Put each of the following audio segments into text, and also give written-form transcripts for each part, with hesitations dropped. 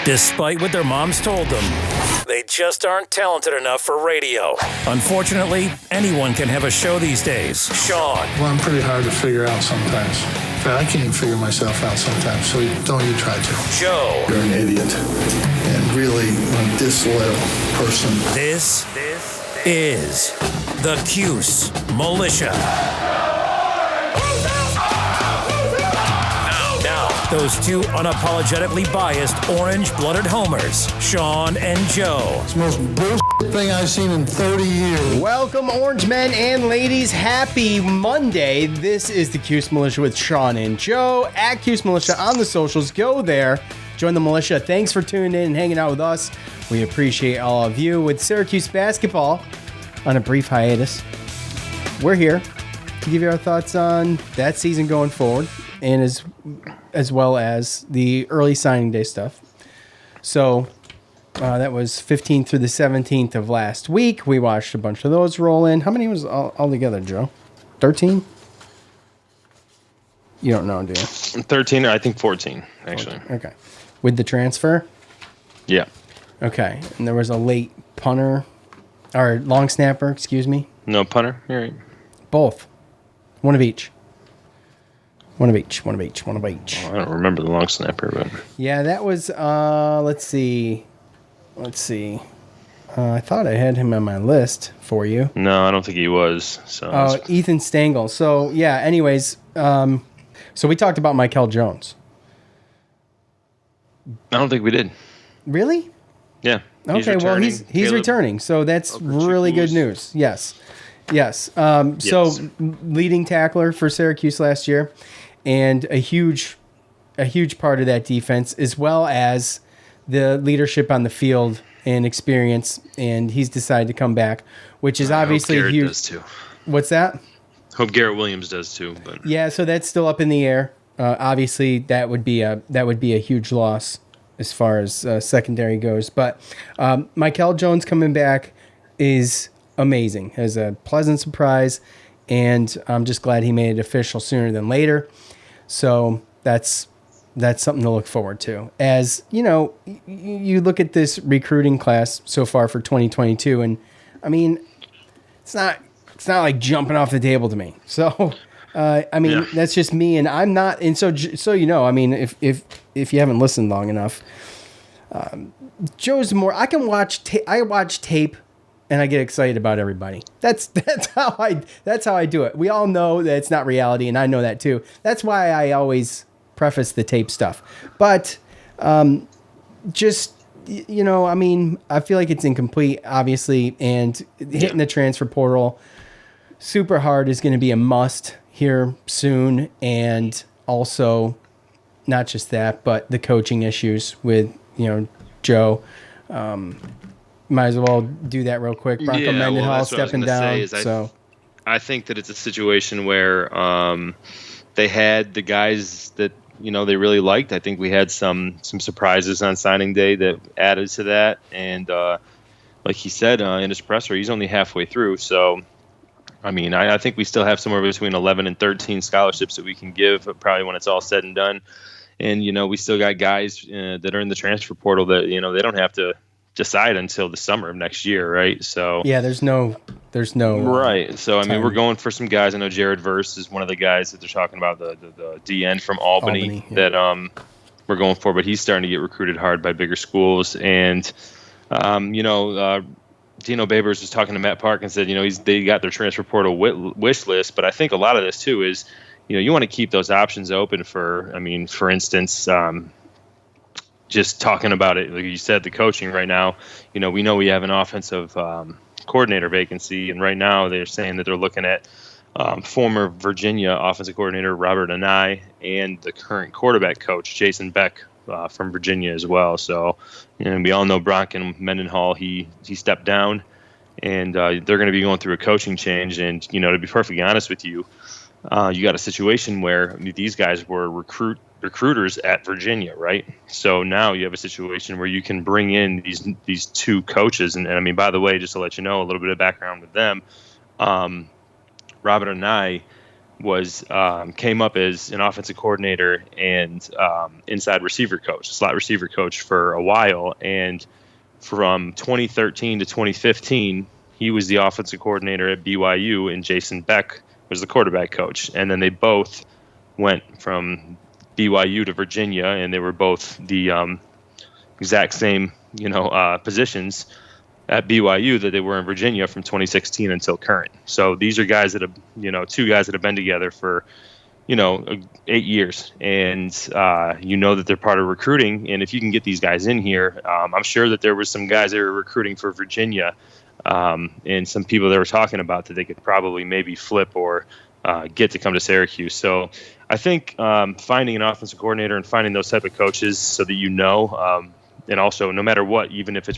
Despite what their moms told them, they just aren't talented enough for radio. Unfortunately, anyone can have a show these days. Sean. Well, I'm pretty hard to figure out sometimes. In fact, I can't even figure myself out sometimes, so don't you try to. Joe. You're an idiot and really a disloyal person. This is the Cuse Militia. Those two unapologetically biased, orange-blooded homers, Sean and Joe. It's the most bullshit thing I've seen in 30 years. Welcome, orange men and ladies. Happy Monday. This is the Cuse Militia with Sean and Joe at Cuse Militia on the socials. Go there. Join the militia. Thanks for tuning in and hanging out with us. We appreciate all of you. With Syracuse basketball on a brief hiatus, we're here to give you our thoughts on that season going forward, and as well as the early signing day stuff. So that was 15th through the 17th of last week. We watched a bunch of those roll in. How many was all together, Joe? 13? You don't know, do you? 13, or I think 14, actually. 14. Okay. With the transfer? Yeah. Okay. And there was a late punter, or long snapper, excuse me. No punter? You're right. Both. One of each. One of each. Oh, I don't remember the long snapper, but yeah, that was. Let's see. I thought I had him on my list for you. no, I don't think he was. So Ethan Stengel. So yeah. Anyways, so we talked about Mikel Jones. I don't think we did. Really? Yeah. Okay. Well, he's returning. So that's really good news. Yes. So leading tackler for Syracuse last year. And a huge part of that defense, as well as the leadership on the field and experience. And he's decided to come back, which is obviously hope Garrett huge. does too. What's that? Hope Garrett Williams does too. But yeah, so that's still up in the air. Obviously, that would be a huge loss as far as secondary goes. But Mikel Jones coming back is amazing. As a pleasant surprise, and I'm just glad he made it official sooner than later. So that's something to look forward to. As you know, you look at this recruiting class so far for 2022, and I mean, it's not like jumping off the table to me. So, That's just me, and I'm not. And so you know, I mean, if you haven't listened long enough, Joe's more. I can watch. I watch tape. And I get excited about everybody. That's how I do it. We all know that it's not reality, and I know that too. That's why I always preface the tape stuff. But just you know, I mean, I feel like it's incomplete, obviously, and hitting the transfer portal super hard is going to be a must here soon, and also not just that, but the coaching issues with Joe. Might as well do that real quick. Bronco Mendenhall stepping down. I think that it's a situation where they had the guys that they really liked. I think we had some surprises on signing day that added to that. And like he said in his presser, he's only halfway through. So, I mean, I think we still have somewhere between 11 and 13 scholarships that we can give probably when it's all said and done. And, we still got guys that are in the transfer portal that, they don't have to decide until the summer of next year, right? So yeah, there's no right. So I mean, we're going for some guys. I know Jared Verse is one of the guys that they're talking about, the DN from Albany that we're going for, but he's starting to get recruited hard by bigger schools. And Dino Babers was talking to Matt Park and said, they got their transfer portal wish list, but I think a lot of this too is, you want to keep those options open for instance, just talking about it, like you said, the coaching right now, we know we have an offensive coordinator vacancy, and right now they're saying that they're looking at former Virginia offensive coordinator Robert Anai and the current quarterback coach Jason Beck from Virginia as well. So, we all know Bronco Mendenhall, he stepped down, and they're going to be going through a coaching change. And to be perfectly honest with you, you got a situation where these guys were recruiters at Virginia, right? So now you have a situation where you can bring in these two coaches, and I mean, by the way, just to let you know a little bit of background with them, Robert and I was came up as an offensive coordinator and inside receiver coach, slot receiver coach for a while. And from 2013 to 2015, he was the offensive coordinator at BYU, and Jason Beck was the quarterback coach. And then they both went from BYU to Virginia, and they were both the exact same, positions at BYU that they were in Virginia from 2016 until current. So these are guys that have, two guys that have been together for, 8 years, and that they're part of recruiting. And if you can get these guys in here, I'm sure that there was some guys that were recruiting for Virginia, and some people that were talking about that they could probably maybe flip or get to come to Syracuse. So I think finding an offensive coordinator and finding those type of coaches so that and also no matter what, even if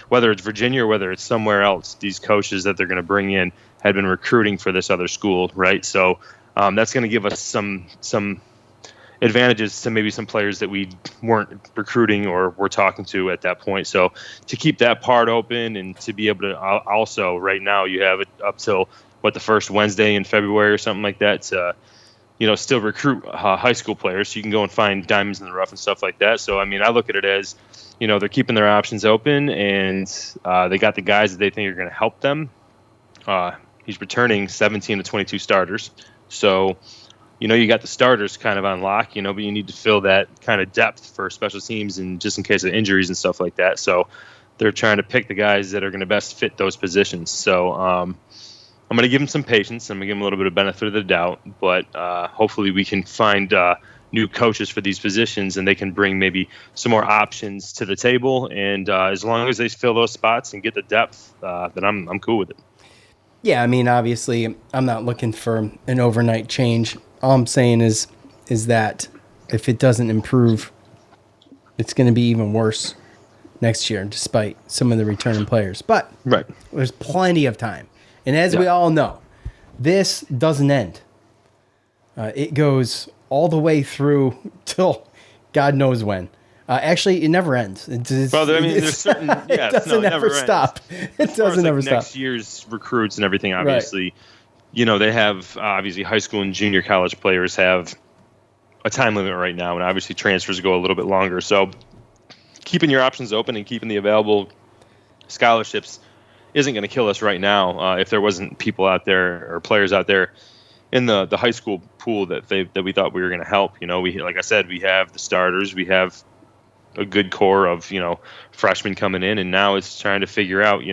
whether it's Virginia or whether it's somewhere else, these coaches that they're going to bring in had been recruiting for this other school, right? So that's going to give us some advantages to maybe some players that we weren't recruiting or were talking to at that point. So to keep that part open and to be able to also, right now you have it up till the first Wednesday in February or something like that to still recruit high school players. So you can go and find diamonds in the rough and stuff like that. So I mean, I look at it as they're keeping their options open, and they got the guys that they think are going to help them. He's returning 17 to 22 starters. So, you got the starters kind of on lock, but you need to fill that kind of depth for special teams and just in case of injuries and stuff like that. So they're trying to pick the guys that are going to best fit those positions. So I'm going to give them some patience. I'm going to give them a little bit of benefit of the doubt, but hopefully we can find new coaches for these positions, and they can bring maybe some more options to the table. And as long as they fill those spots and get the depth, then I'm cool with it. Yeah, I mean, obviously, I'm not looking for an overnight change. All I'm saying is that if it doesn't improve, it's going to be even worse next year, despite some of the returning players. But there's plenty of time. And as we all know, this doesn't end. It goes all the way through till God knows when. Actually, it never ends. There's certain. Yes, it doesn't ever stop. It doesn't ever stop. Next year's recruits and everything, obviously, they have obviously high school and junior college players have a time limit right now, and obviously transfers go a little bit longer. So keeping your options open and keeping the available scholarships isn't going to kill us right now. If there wasn't people out there or players out there in the high school pool that we thought we were going to help, we, like I said, we have the starters, we have a good core of, freshmen coming in, and now it's trying to figure out,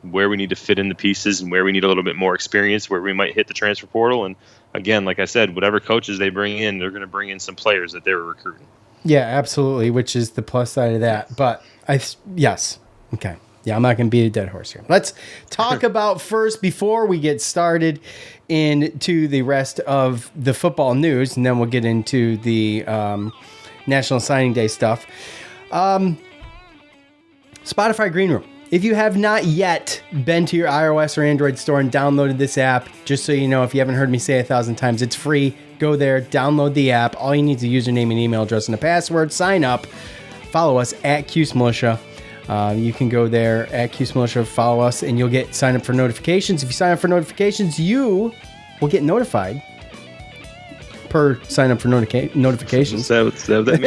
where we need to fit in the pieces and where we need a little bit more experience, where we might hit the transfer portal. And again, like I said, whatever coaches they bring in, they're going to bring in some players that they were recruiting. Yeah, absolutely, which is the plus side of that. But yes. Okay. Yeah, I'm not going to beat a dead horse here. Let's talk about first, before we get started, into the rest of the football news, and then we'll get into the National Signing Day stuff. Spotify Green Room. If you have not yet been to your iOS or Android store and downloaded this app, just so you know, if you haven't heard me say 1,000 times, it's free. Go there, download the app. All you need is a username and email address and a password. Sign up. Follow us at Cuse Militia. You can go there at Cuse Militia, follow us, and you'll sign up for notifications. If you sign up for notifications, you will get notified per sign up for notifications. Is that what that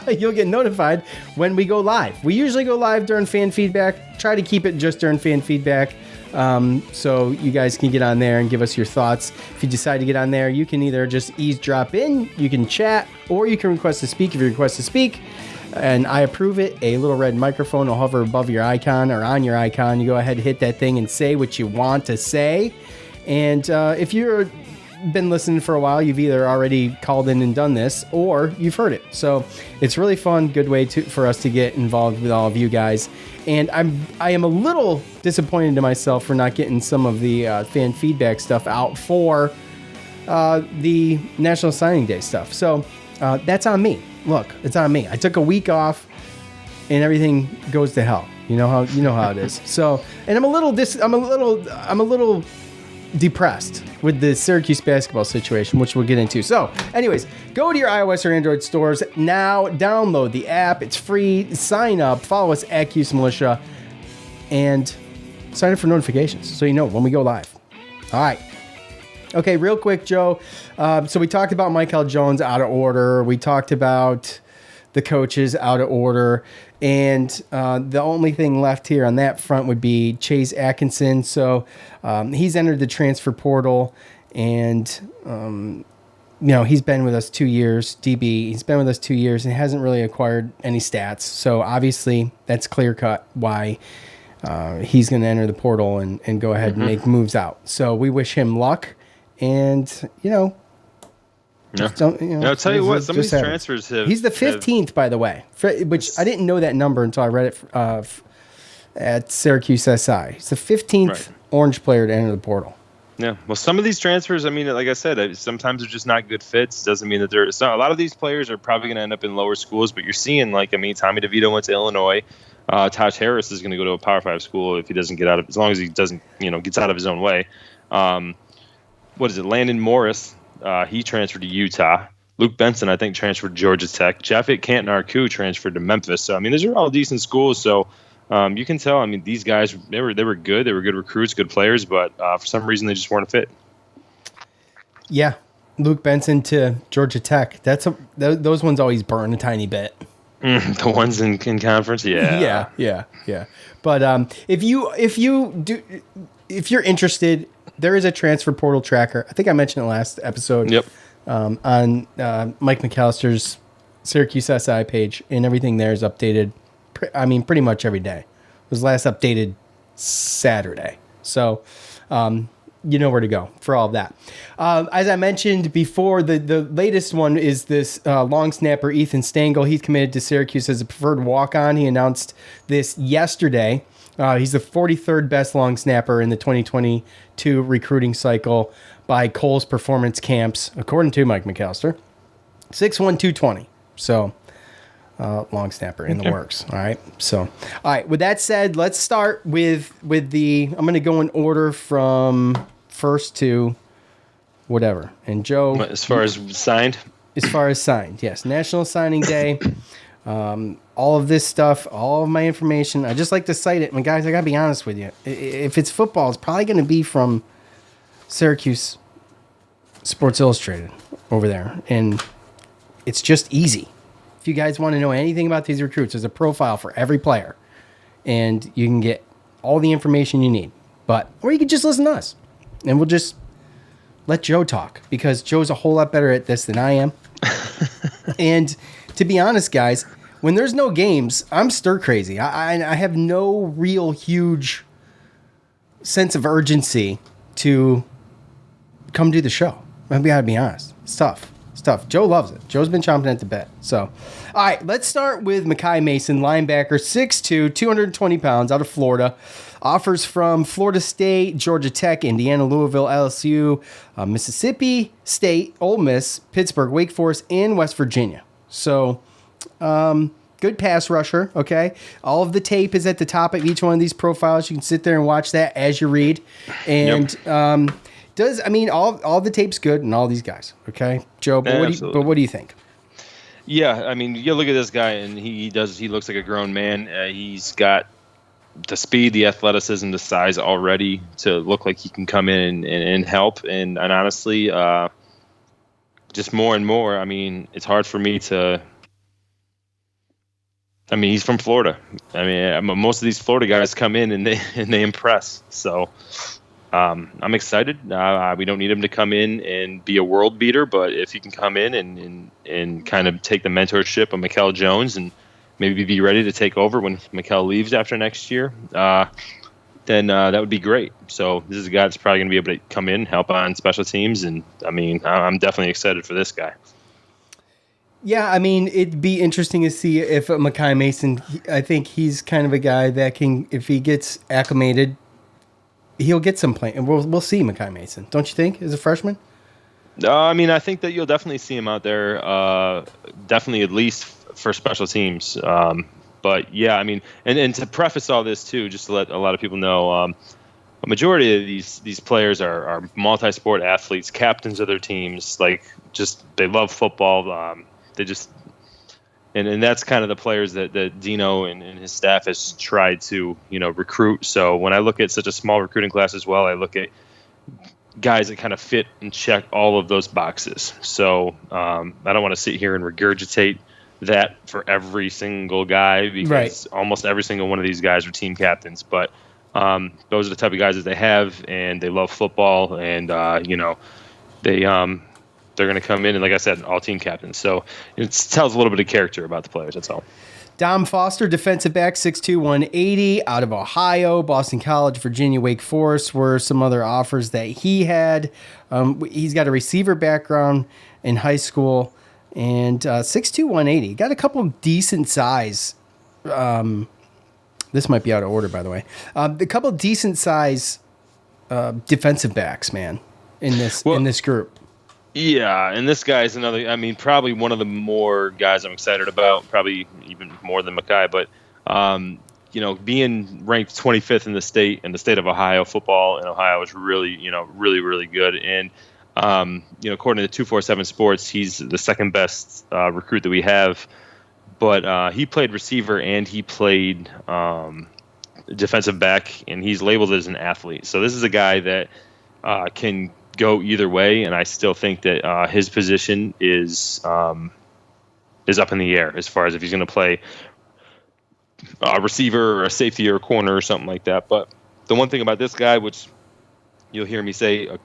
means? You'll get notified when we go live. We usually go live during fan feedback. Try to keep it just during fan feedback, so you guys can get on there and give us your thoughts. If you decide to get on there, you can either just eavesdrop in, you can chat, or you can request to speak. If you request to speak and I approve it, a little red microphone will hover above your icon or on your icon. You go ahead and hit that thing and say what you want to say. And if you've been listening for a while, you've either already called in and done this, or you've heard it. So it's really fun, good way for us to get involved with all of you guys. And I am a little disappointed in myself for not getting some of the fan feedback stuff out for the National Signing Day stuff. So that's on me. Look, it's on me. I took a week off, and everything goes to hell. You know how it is. So, and I'm a little depressed with the Syracuse basketball situation, which we'll get into. So, anyways, go to your iOS or Android stores now. Download the app. It's free. Sign up. Follow us at Cuse Militia, and sign up for notifications so you know when we go live. All right. Okay, real quick, Joe. So we talked about Michael Jones out of order. We talked about the coaches out of order. And the only thing left here on that front would be Chase Atkinson. So he's entered the transfer portal. And, he's been with us 2 years, DB. He's been with us 2 years and hasn't really acquired any stats. So obviously that's clear cut why he's going to enter the portal and go ahead and make moves out. So we wish him luck. And, I'll tell you what, some of these transfers have... He's the 15th, by the way, which I didn't know that number until I read it at Syracuse SI. He's the 15th Orange player to enter the portal. Yeah, well, some of these transfers, I mean, like I said, sometimes they're just not good fits. Doesn't mean that they're... a lot of these players are probably going to end up in lower schools, but you're seeing, Tommy DeVito went to Illinois. Taj Harris is going to go to a Power 5 school if he doesn't get out of... as long as he doesn't, gets out of his own way. What is it? Landon Morris, he transferred to Utah. Luke Benson, I think, transferred to Georgia Tech. Japhet Cantnar-Ku transferred to Memphis. So, these are all decent schools. So, you can tell, these guys, they were good. They were good recruits, good players, but for some reason they just weren't a fit. Yeah. Luke Benson to Georgia Tech. Those ones always burn a tiny bit. The ones in conference? Yeah. Yeah. But if you're interested, there is a transfer portal tracker. I think I mentioned it last episode. Yep. On Mike McAllister's Syracuse SI page, and everything there is updated. Pretty much every day. It was last updated Saturday. So, you know where to go for all of that. As I mentioned before, the latest one is this long snapper, Ethan Stengel. He's committed to Syracuse as a preferred walk-on. He announced this yesterday. He's the 43rd best long snapper in the 2022 recruiting cycle by Cole's Performance Camps, according to Mike McAllister. 6'1", 220. So, long snapper in the works. All right. So, all right. With that said, let's start with the... I'm going to go in order from first to whatever. And Joe... As far as signed? As far as signed, yes. National Signing Day. All of this stuff, all of my information. I just like to cite it. And guys, I got to be honest with you. If it's football, it's probably going to be from Syracuse Sports Illustrated over there. And it's just easy. If you guys want to know anything about these recruits, there's a profile for every player. And you can get all the information you need. Or you can just listen to us. And we'll just let Joe talk. Because Joe's a whole lot better at this than I am. And to be honest, guys, when there's no games, I'm stir crazy. I have no real huge sense of urgency to come do the show. I gotta be honest. It's tough. Joe loves it. Joe's been chomping at the bit. So, all right, let's start with Makai Mason, linebacker, 6'2", 220 pounds, out of Florida. Offers from Florida State, Georgia Tech, Indiana, Louisville, LSU, Mississippi State, Ole Miss, Pittsburgh, Wake Forest, and West Virginia. So, good pass rusher, okay? All of the tape is at the top of each one of these profiles. You can sit there and watch that as you read. And all the tape's good and all these guys, okay? Joe, but what do you think? Yeah, you look at this guy and he looks like a grown man. He's got the speed, the athleticism, the size already to look like he can come in and help. And honestly, just more and more, it's hard for me to... he's from Florida. Most of these Florida guys come in and they impress. So I'm excited. We don't need him to come in and be a world beater, but if he can come in and kind of take the mentorship of Mikel Jones and maybe be ready to take over when Mikel leaves after next year, then that would be great. So this is a guy that's probably going to be able to come in, help on special teams, and I'm definitely excited for this guy. Yeah, it'd be interesting to see if Makai Mason, I think he's kind of a guy that can, if he gets acclimated, he'll get some play. And we'll see Makai Mason, don't you think, as a freshman? I think that you'll definitely see him out there, definitely at least for special teams. But yeah, and to preface all this too, just to let a lot of people know, a majority of these players are multi-sport athletes, captains of their teams. They love football. And that's kind of the players that Dino and his staff has tried to recruit. So when I look at such a small recruiting class as well, I look at guys that kind of fit and check all of those boxes. So I don't want to sit here and regurgitate that for every single guy because almost every single one of these guys are team captains. But those are the type of guys that they have, and they love football, and they're going to come in and, like I said, all team captains. So it tells a little bit of character about the players. That's all. Dom Foster, defensive back, 6'2", 180, out of Ohio, Boston College, Virginia, Wake Forest were some other offers that he had. He's got a receiver background in high school, and 6'2", 180. Got a couple decent size. This might be out of order, by the way. A couple decent size defensive backs, man, in this group. Yeah, and this guy's another, probably one of the more guys I'm excited about, probably even more than Makai, but, being ranked 25th in the state of Ohio, football in Ohio is really, really, really good. And, according to 247 Sports, he's the second best recruit that we have, but he played receiver and he played defensive back, and he's labeled as an athlete. So this is a guy that can go either way, and I still think that his position is up in the air as far as if he's going to play a receiver or a safety or a corner or something like that. But the one thing about this guy, which you'll hear me say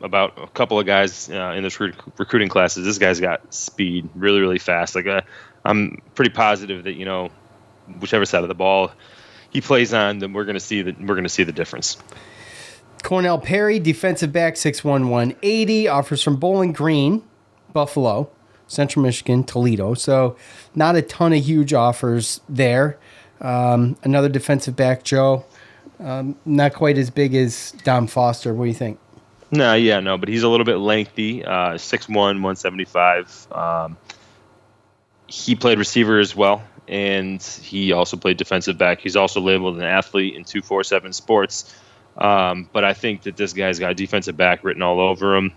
about a couple of guys in this recruiting class, is this guy's got speed, really, really fast. Like I'm pretty positive that whichever side of the ball he plays on, then we're going to see the difference. Cornell Perry, defensive back, 6'1", 180, offers from Bowling Green, Buffalo, Central Michigan, Toledo. So not a ton of huge offers there. Another defensive back, Joe, not quite as big as Dom Foster. What do you think? No, but he's a little bit lengthy, 6'1", 175. He played receiver as well, and he also played defensive back. He's also labeled an athlete in 247 Sports. But I think that this guy's got a defensive back written all over him,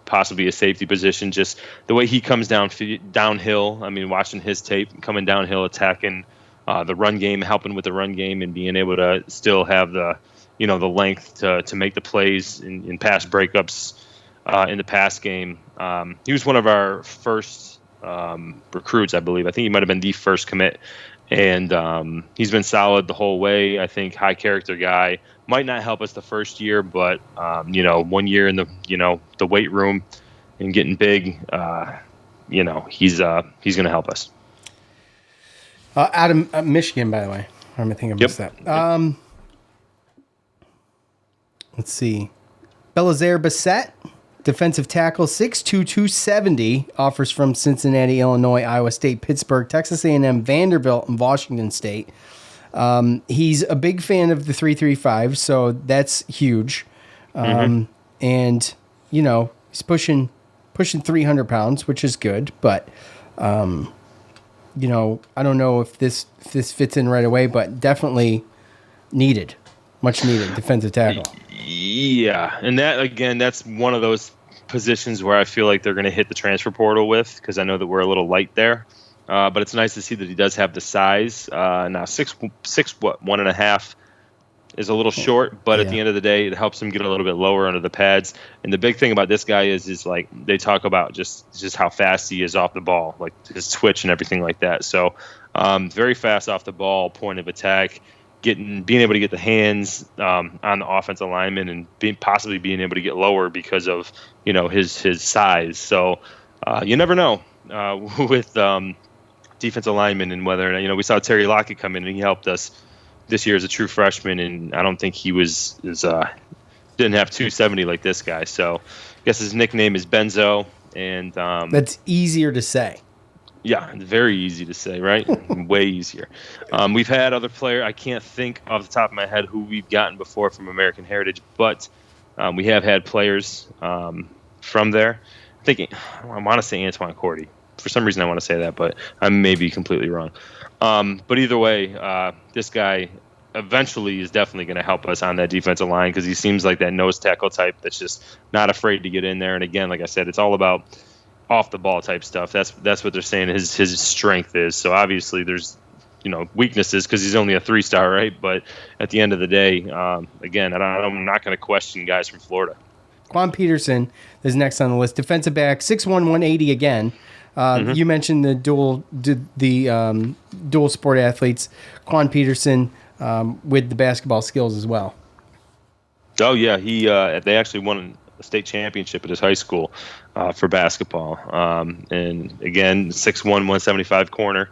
possibly a safety position. Just the way he comes downhill. Watching his tape, coming downhill, attacking the run game, helping with the run game, and being able to still have the length to make the plays in pass breakups in the pass game. He was one of our first recruits, I believe. I think he might have been the first commit. And he's been solid the whole way. I think high character guy. Might not help us the first year, but 1 year in the weight room and getting big, he's going to help us. Out of Michigan, by the way. I think I missed that. Let's see. Belazaire Bassett, defensive tackle, 6'2", 270, offers from Cincinnati, Illinois, Iowa State, Pittsburgh, Texas A&M, Vanderbilt, and Washington State. He's a big fan of the 335, so that's huge. And, he's pushing 300 pounds, which is good, but, I don't know if this fits in right away, but definitely much needed defensive tackle. Yeah, and that's one of those positions where I feel like they're going to hit the transfer portal with, because I know that we're a little light there. But it's nice to see that he does have the size. Now 1.5 is a little short, but at the end of the day, it helps him get a little bit lower under the pads. And the big thing about this guy is like they talk about just how fast he is off the ball, like his twitch and everything like that. So very fast off the ball, point of attack, being able to get the hands on the offensive lineman, and possibly being able to get lower because of his size. So you never know with defensive linemen, and whether we saw Terry Lockett come in and he helped us this year as a true freshman, and I don't think he didn't have 270 like this guy. So I guess his nickname is Benzo, and that's easier to say. Yeah, very easy to say, right? Way easier. We've had other players. I can't think off the top of my head who we've gotten before from American Heritage, but we have had players from there. I want to say Antoine Cordy. For some reason, I want to say that, but I may be completely wrong. But either way, this guy eventually is definitely going to help us on that defensive line, because he seems like that nose tackle type that's just not afraid to get in there. And again, like I said, it's all about off the ball type stuff. That's what they're saying his strength is. So obviously there's weaknesses because he's only a 3-star, right? But at the end of the day, again, I'm not going to question guys from Florida. Quan Peterson is next on the list. Defensive back, 6'1", 180 again. You mentioned the dual sport athletes. Quan Peterson with the basketball skills as well. Oh yeah, they actually won a state championship at his high school for basketball. And again, 6'1", 175 corner,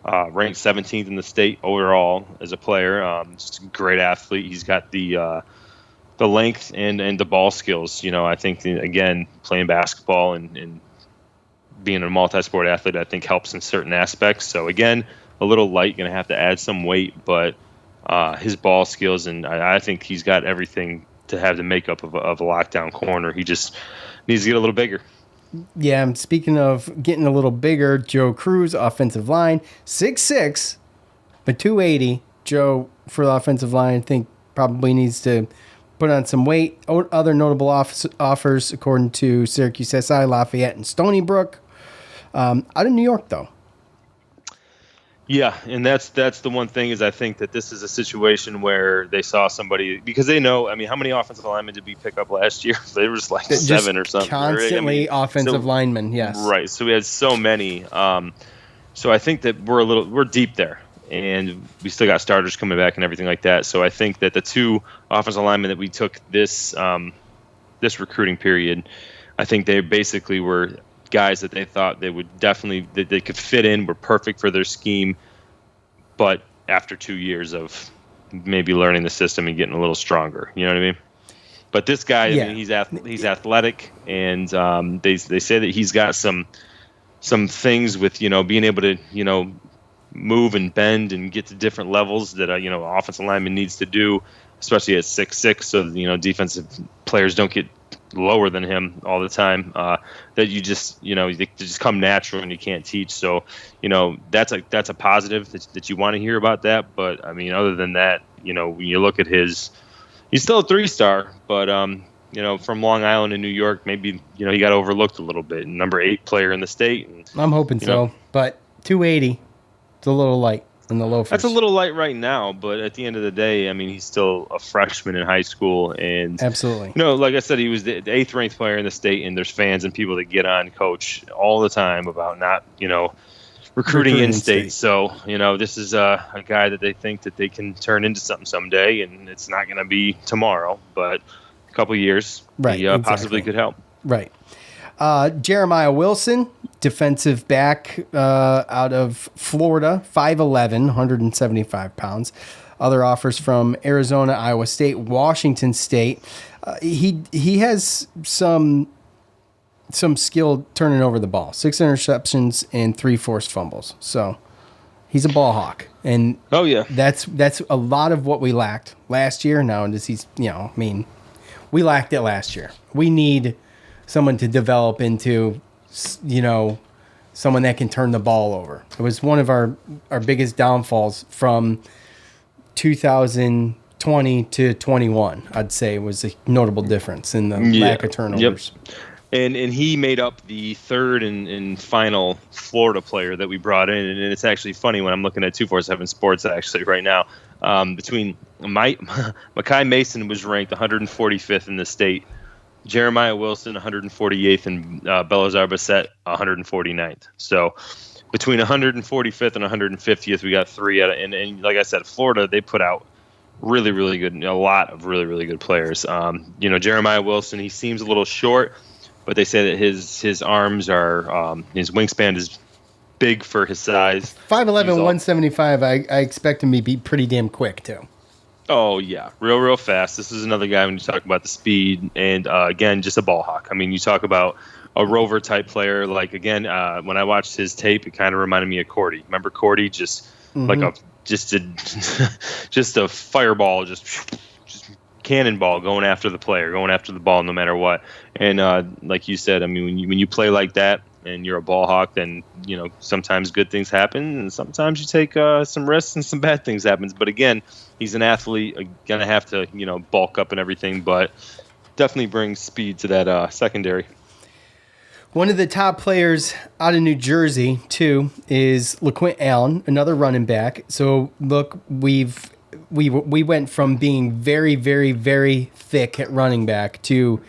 ranked 17th in the state overall as a player. Just a great athlete. He's got the length and the ball skills. I think again, playing basketball and being a multi-sport athlete, I think helps in certain aspects. So again, a little light, going to have to add some weight, but his ball skills, and I think he's got everything to have the makeup of a lockdown corner. He just needs to get a little bigger. Yeah, speaking of getting a little bigger, Joe Cruz, offensive line, 6'6", but 280. Joe, for the offensive line, I think probably needs to put on some weight. Other notable offers, according to Syracuse SI, Lafayette, and Stony Brook. Out of New York, though. Yeah, and that's the one thing is I think that this is a situation where they saw somebody because they know. I mean, how many offensive linemen did we pick up last year? They were just like just 7 or something. Constantly offensive linemen, yes. Right. So we had so many. So I think that we're deep there, and we still got starters coming back and everything like that. So I think that the 2 offensive linemen that we took this recruiting period, I think they basically were guys that they thought they would definitely that they could fit in, were perfect for their scheme, but after 2 years of maybe learning the system and getting a little stronger, you know what I mean? But this guy, I mean, he's athletic, and they say that he's got some things with being able to move and bend and get to different levels that offensive lineman needs to do, especially at 6'6", so defensive players don't get lower than him all the time, that you just they just come natural and you can't teach. So that's a positive that you want to hear about that. But I mean, other than that, when you look at he's still a 3-star, but from Long Island and New York, maybe he got overlooked a little bit. Number 8 player in the state. And, I'm hoping so, but 280, it's a little light. In the loafers. That's a little light right now, but at the end of the day, I mean, he's still a freshman in high school, and absolutely, like I said, he was the 8th ranked player in the state, and there's fans and people that get on Coach all the time about not, recruiting in state. So, this is a guy that they think that they can turn into something someday, and it's not going to be tomorrow, but a couple years, right? He possibly could help. Right. Jeremiah Wilson, defensive back out of Florida, 5'11", 175 pounds. Other offers from Arizona, Iowa State, Washington State. He has some skill turning over the ball. 6 interceptions and 3 forced fumbles. So he's a ball hawk. And oh yeah, that's a lot of what we lacked last year. Now, we lacked it last year. We need someone to develop into, someone that can turn the ball over. It was one of our biggest downfalls from 2020 to 21, I'd say, was a notable difference in the lack of turnovers. Yep. And he made up the third and final Florida player that we brought in. And it's actually funny when I'm looking at 247 Sports actually right now. Between Makai Mason was ranked 145th in the state. Jeremiah Wilson, 148th, and Belazar Bassett, 149th. So between 145th and 150th, we got 3 out of, and like I said, Florida, they put out really, really good, a lot of really, really good players. Jeremiah Wilson, he seems a little short, but they say that his arms are, his wingspan is big for his size. 5'11", 175, I expect him to be pretty damn quick, too. Oh, yeah. Real fast. This is another guy when you talk about the speed and, again, just a ball hawk. I mean, you talk about a rover-type player. Like, again, when I watched his tape, it kind of reminded me of Cordy. Remember Cordy? Just like just a fireball, just cannonball going after the player, going after the ball no matter what. And like you said, I mean, when you play like that, and you're a ball hawk, then sometimes good things happen, and sometimes you take some risks and some bad things happens. But again, he's an athlete, gonna have to bulk up and everything, but definitely brings speed to that secondary. One of the top players out of New Jersey too is Laquin Allen, another running back. So look, we went from being very, very, very thick at running back to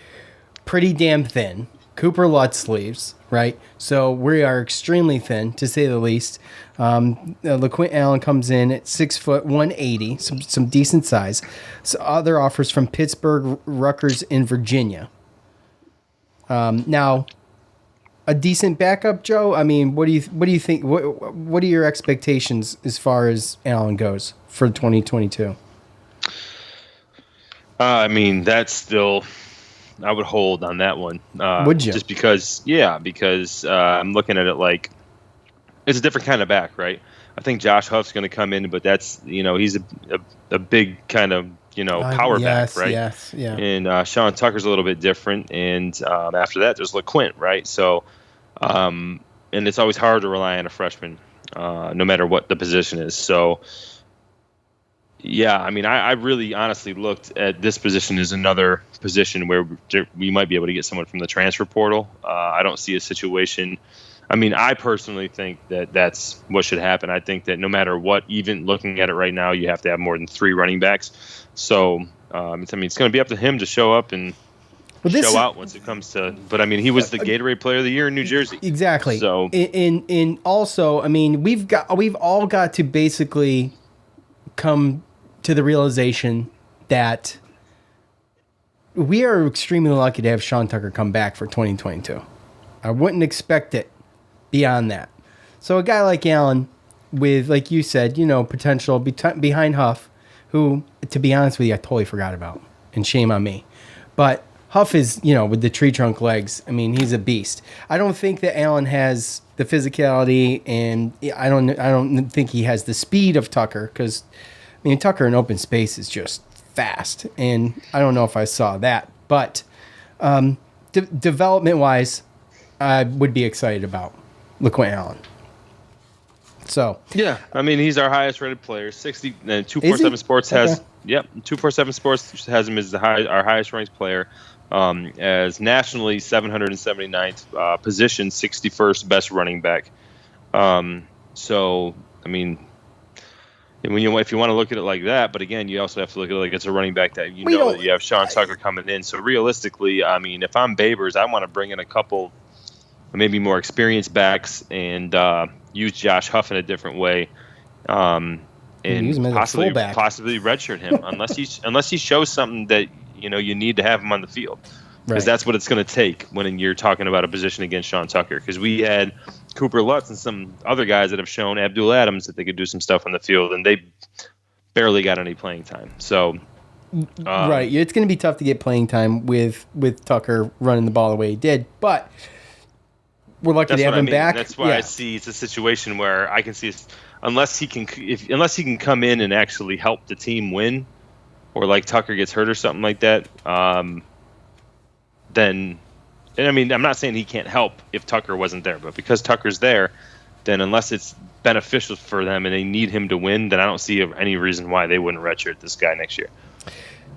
pretty damn thin. Cooper Lutz leaves, right? So we are extremely thin, to say the least. Laquin Allen comes in at 6 foot 180, some decent size. So other offers from Pittsburgh, Rutgers, and Virginia. Now, a decent backup, Joe. I mean, what do you think? What are your expectations as far as Allen goes for 2022? I mean, that's still. I would hold on that one. Would you? Just because, I'm looking at it like it's a different kind of back, right? I think Josh Huff's going to come in, but that's, he's a big kind of, power back, right? Yes, yeah. And Sean Tucker's a little bit different. And after that, there's Laquin, right? So, and it's always hard to rely on a freshman, no matter what the position is. So, yeah, I mean, I really honestly looked at this position as another position where we might be able to get someone from the transfer portal. I don't see a situation. I mean, I personally think that that's what should happen. I think that no matter what, even looking at it right now, you have to have more than 3 running backs. So, it's going to be up to him to show up and show out once it comes to. But I mean, he was the Gatorade Player of the Year in New Jersey. Exactly. So, in also, I mean, we've all got to basically come to the realization that we are extremely lucky to have Sean Tucker come back for 2022. I wouldn't expect it beyond that. So a guy like Allen with, like you said, potential behind Huff, who, to be honest with you, I totally forgot about, and shame on me. But Huff is, with the tree trunk legs, I mean, he's a beast. I don't think that Allen has the physicality, and I don't think he has the speed of Tucker, because I mean, Tucker in open space is just fast, and I don't know if I saw that. But development-wise, I would be excited about Laquin Allen. So yeah, I mean, he's our highest-rated player. 247 Sports has 247 Sports has him as our highest-ranked player, as nationally 779th position, 61st best running back. So I mean. And if you want to look at it like that, but again, you also have to look at it like it's a running back that that you have Sean Tucker coming in. So realistically, I mean, if I'm Babers, I want to bring in a couple, maybe more experienced backs and use Josh Huff in a different way, and possibly redshirt him unless he shows something that you need to have him on the field. Because that's what it's going to take when you're talking about a position against Sean Tucker. Because we had Cooper Lutz and some other guys that have shown Abdul Adams that they could do some stuff on the field, and they barely got any playing time. So, right, it's going to be tough to get playing time with Tucker running the ball the way he did. But we're lucky to have him back. That's why I see it's a situation where I can see unless he can come in and actually help the team win, or like Tucker gets hurt or something like that. Then, and I mean, I'm not saying he can't help if Tucker wasn't there, but because Tucker's there, then unless it's beneficial for them and they need him to win, then I don't see any reason why they wouldn't redshirt this guy next year.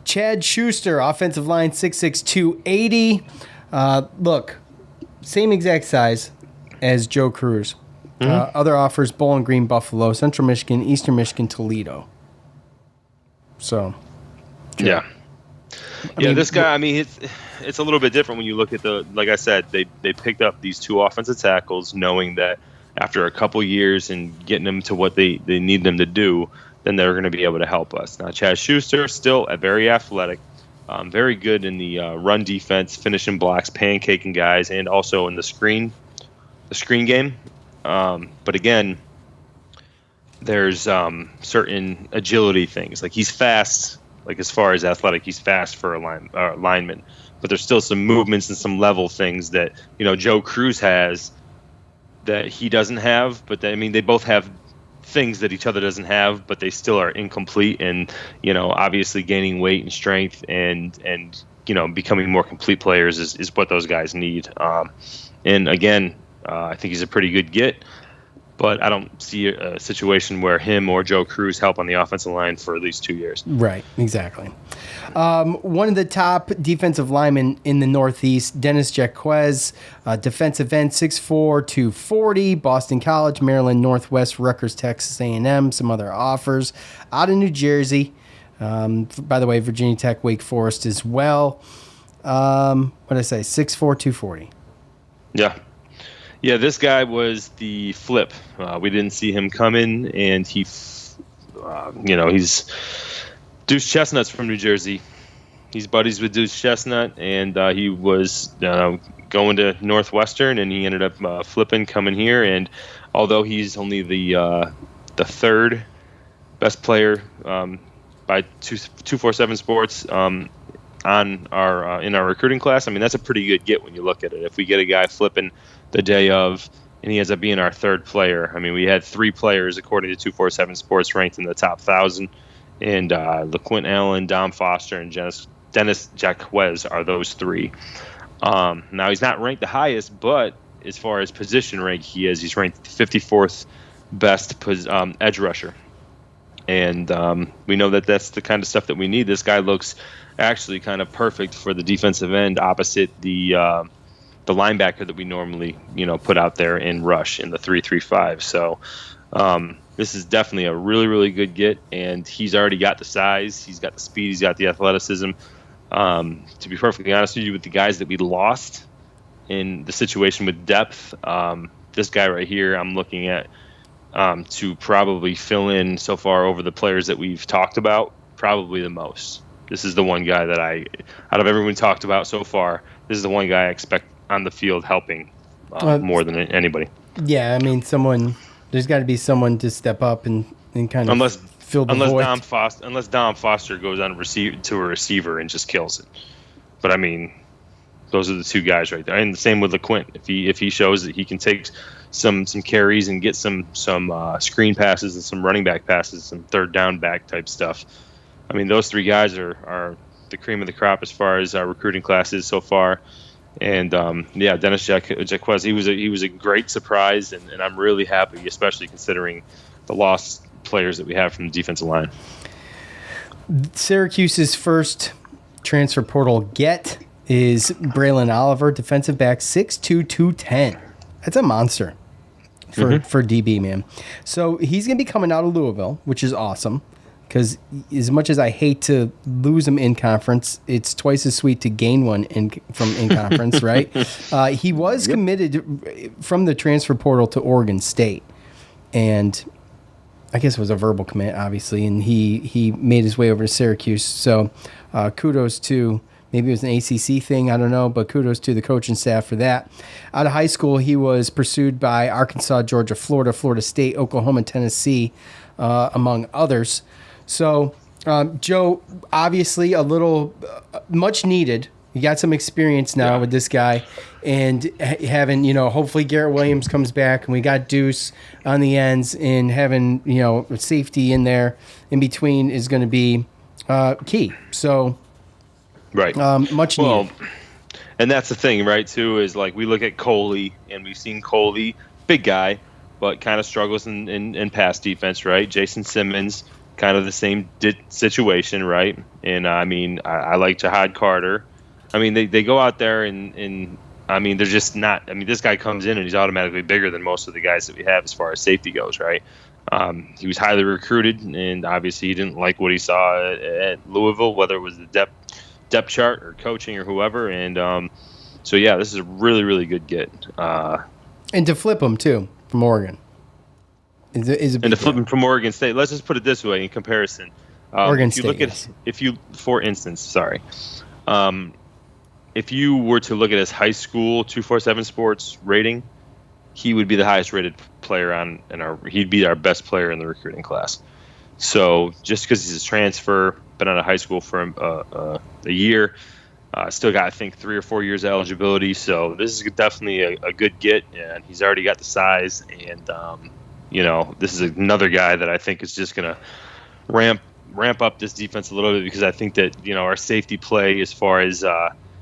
Chad Schuster, offensive line, 6'6", 280. Look, same exact size as Joe Cruz. Other offers, Bowling Green, Buffalo, Central Michigan, Eastern Michigan, Toledo. So, yeah. This guy, I mean, it's a little bit different when you look at like I said, they picked up these 2 offensive tackles knowing that after a couple years and getting them to what they need them to do, then they're going to be able to help us. Now, Chad Schuster, still very athletic, very good in the run defense, finishing blocks, pancaking guys, and also in the screen game. But again, there's certain agility things. Like he's fast. Like as far as athletic, he's fast for a lineman, but there's still some movements and some level things that Joe Cruz has that he doesn't have. But they both have things that each other doesn't have, but they still are incomplete. And obviously gaining weight and strength and becoming more complete players is what those guys need. And again, I think he's a pretty good get. But I don't see a situation where him or Joe Cruz help on the offensive line for at least 2 years. Right, exactly. One of the top defensive linemen in the Northeast, Dennis Jaquez, defensive end, 6'4", 240, Boston College, Maryland Northwest, Rutgers, Texas A&M, some other offers. Out of New Jersey, by the way, Virginia Tech, Wake Forest as well. What did I say? 6'4", 240. Yeah. Yeah, this guy was the flip. We didn't see him coming, and he's Deuce Chestnut's from New Jersey. He's buddies with Deuce Chestnut, and he was going to Northwestern, and he ended up flipping, coming here. And although he's only the third best player by 247 Sports in our recruiting class, I mean, that's a pretty good get when you look at it. If we get a guy flipping the day of, and he ends up being our third player. I mean, we had 3 players, according to 247 Sports, ranked in the top 1,000, and Laquin Allen, Dom Foster, and Dennis Jacquez are those 3. Now, he's not ranked the highest, but as far as position rank, he's ranked 54th best edge rusher. And we know that that's the kind of stuff that we need. This guy looks actually kind of perfect for the defensive end opposite the linebacker that we normally put out there in rush in the 3-3-5. So this is definitely a really, really good get, and he's already got the size, he's got the speed, he's got the athleticism. To be perfectly honest with you, with the guys that we lost in the situation with depth, this guy right here I'm looking at to probably fill in so far over the players that we've talked about, probably the most. This is the one guy that out of everyone we talked about so far, this is the one guy I expect on the field helping more than anybody. Yeah, I mean, there's got to be someone to step up and kind of fill the void. Unless Dom Foster goes on to a receiver and just kills it. But, I mean, those are the 2 guys right there. And the same with LeQuint. If he shows that he can take some carries and get some screen passes and some running back passes, some third down back type stuff. I mean, those 3 guys are the cream of the crop as far as our recruiting classes so far. And Dennis Jacquez, he was a great surprise, and I'm really happy, especially considering the lost players that we have from the defensive line. Syracuse's first transfer portal get is Braylon Oliver, defensive back, 6'2", 210. That's a monster for DB, man. So he's going to be coming out of Louisville, which is awesome, because as much as I hate to lose him in conference, it's twice as sweet to gain one in conference, right? He was committed from the transfer portal to Oregon State, and I guess it was a verbal commit, obviously, and he made his way over to Syracuse. So kudos to, maybe it was an ACC thing, I don't know, but kudos to the coaching staff for that. Out of high school, he was pursued by Arkansas, Georgia, Florida, Florida State, Oklahoma, Tennessee, among others. So, Joe, obviously a little much needed. You got some experience now with this guy, and having, hopefully Garrett Williams comes back, and we got Deuce on the ends, and having, safety in there in between is going to be key. So, right, much needed. And that's the thing, right, too, is like we look at Coley, and we've seen Coley, big guy, but kind of struggles in pass defense, right? Jason Simmons, kind of the same situation, right? And I mean, I like Jahad Carter. I mean, they go out there and I mean, they're just not. I mean, this guy comes in and he's automatically bigger than most of the guys that we have as far as safety goes, right? He was highly recruited, and obviously he didn't like what he saw at Louisville, whether it was the depth chart or coaching or whoever. And so yeah, this is a really, really good get. And to flip him too from Oregon. Is a big and to flip him from Oregon State. Let's just put it this way in comparison. Oregon if you State, look at, if you, for instance, if you were to look at his high school 247 Sports rating, he would be the highest rated player he'd be our best player in the recruiting class. So just because he's a transfer, been out of high school for a year, still got, I think, 3 or 4 years of eligibility. So this is definitely a good get, and he's already got the size. And, this is another guy that I think is just going to ramp up this defense a little bit, because I think that, our safety play as far as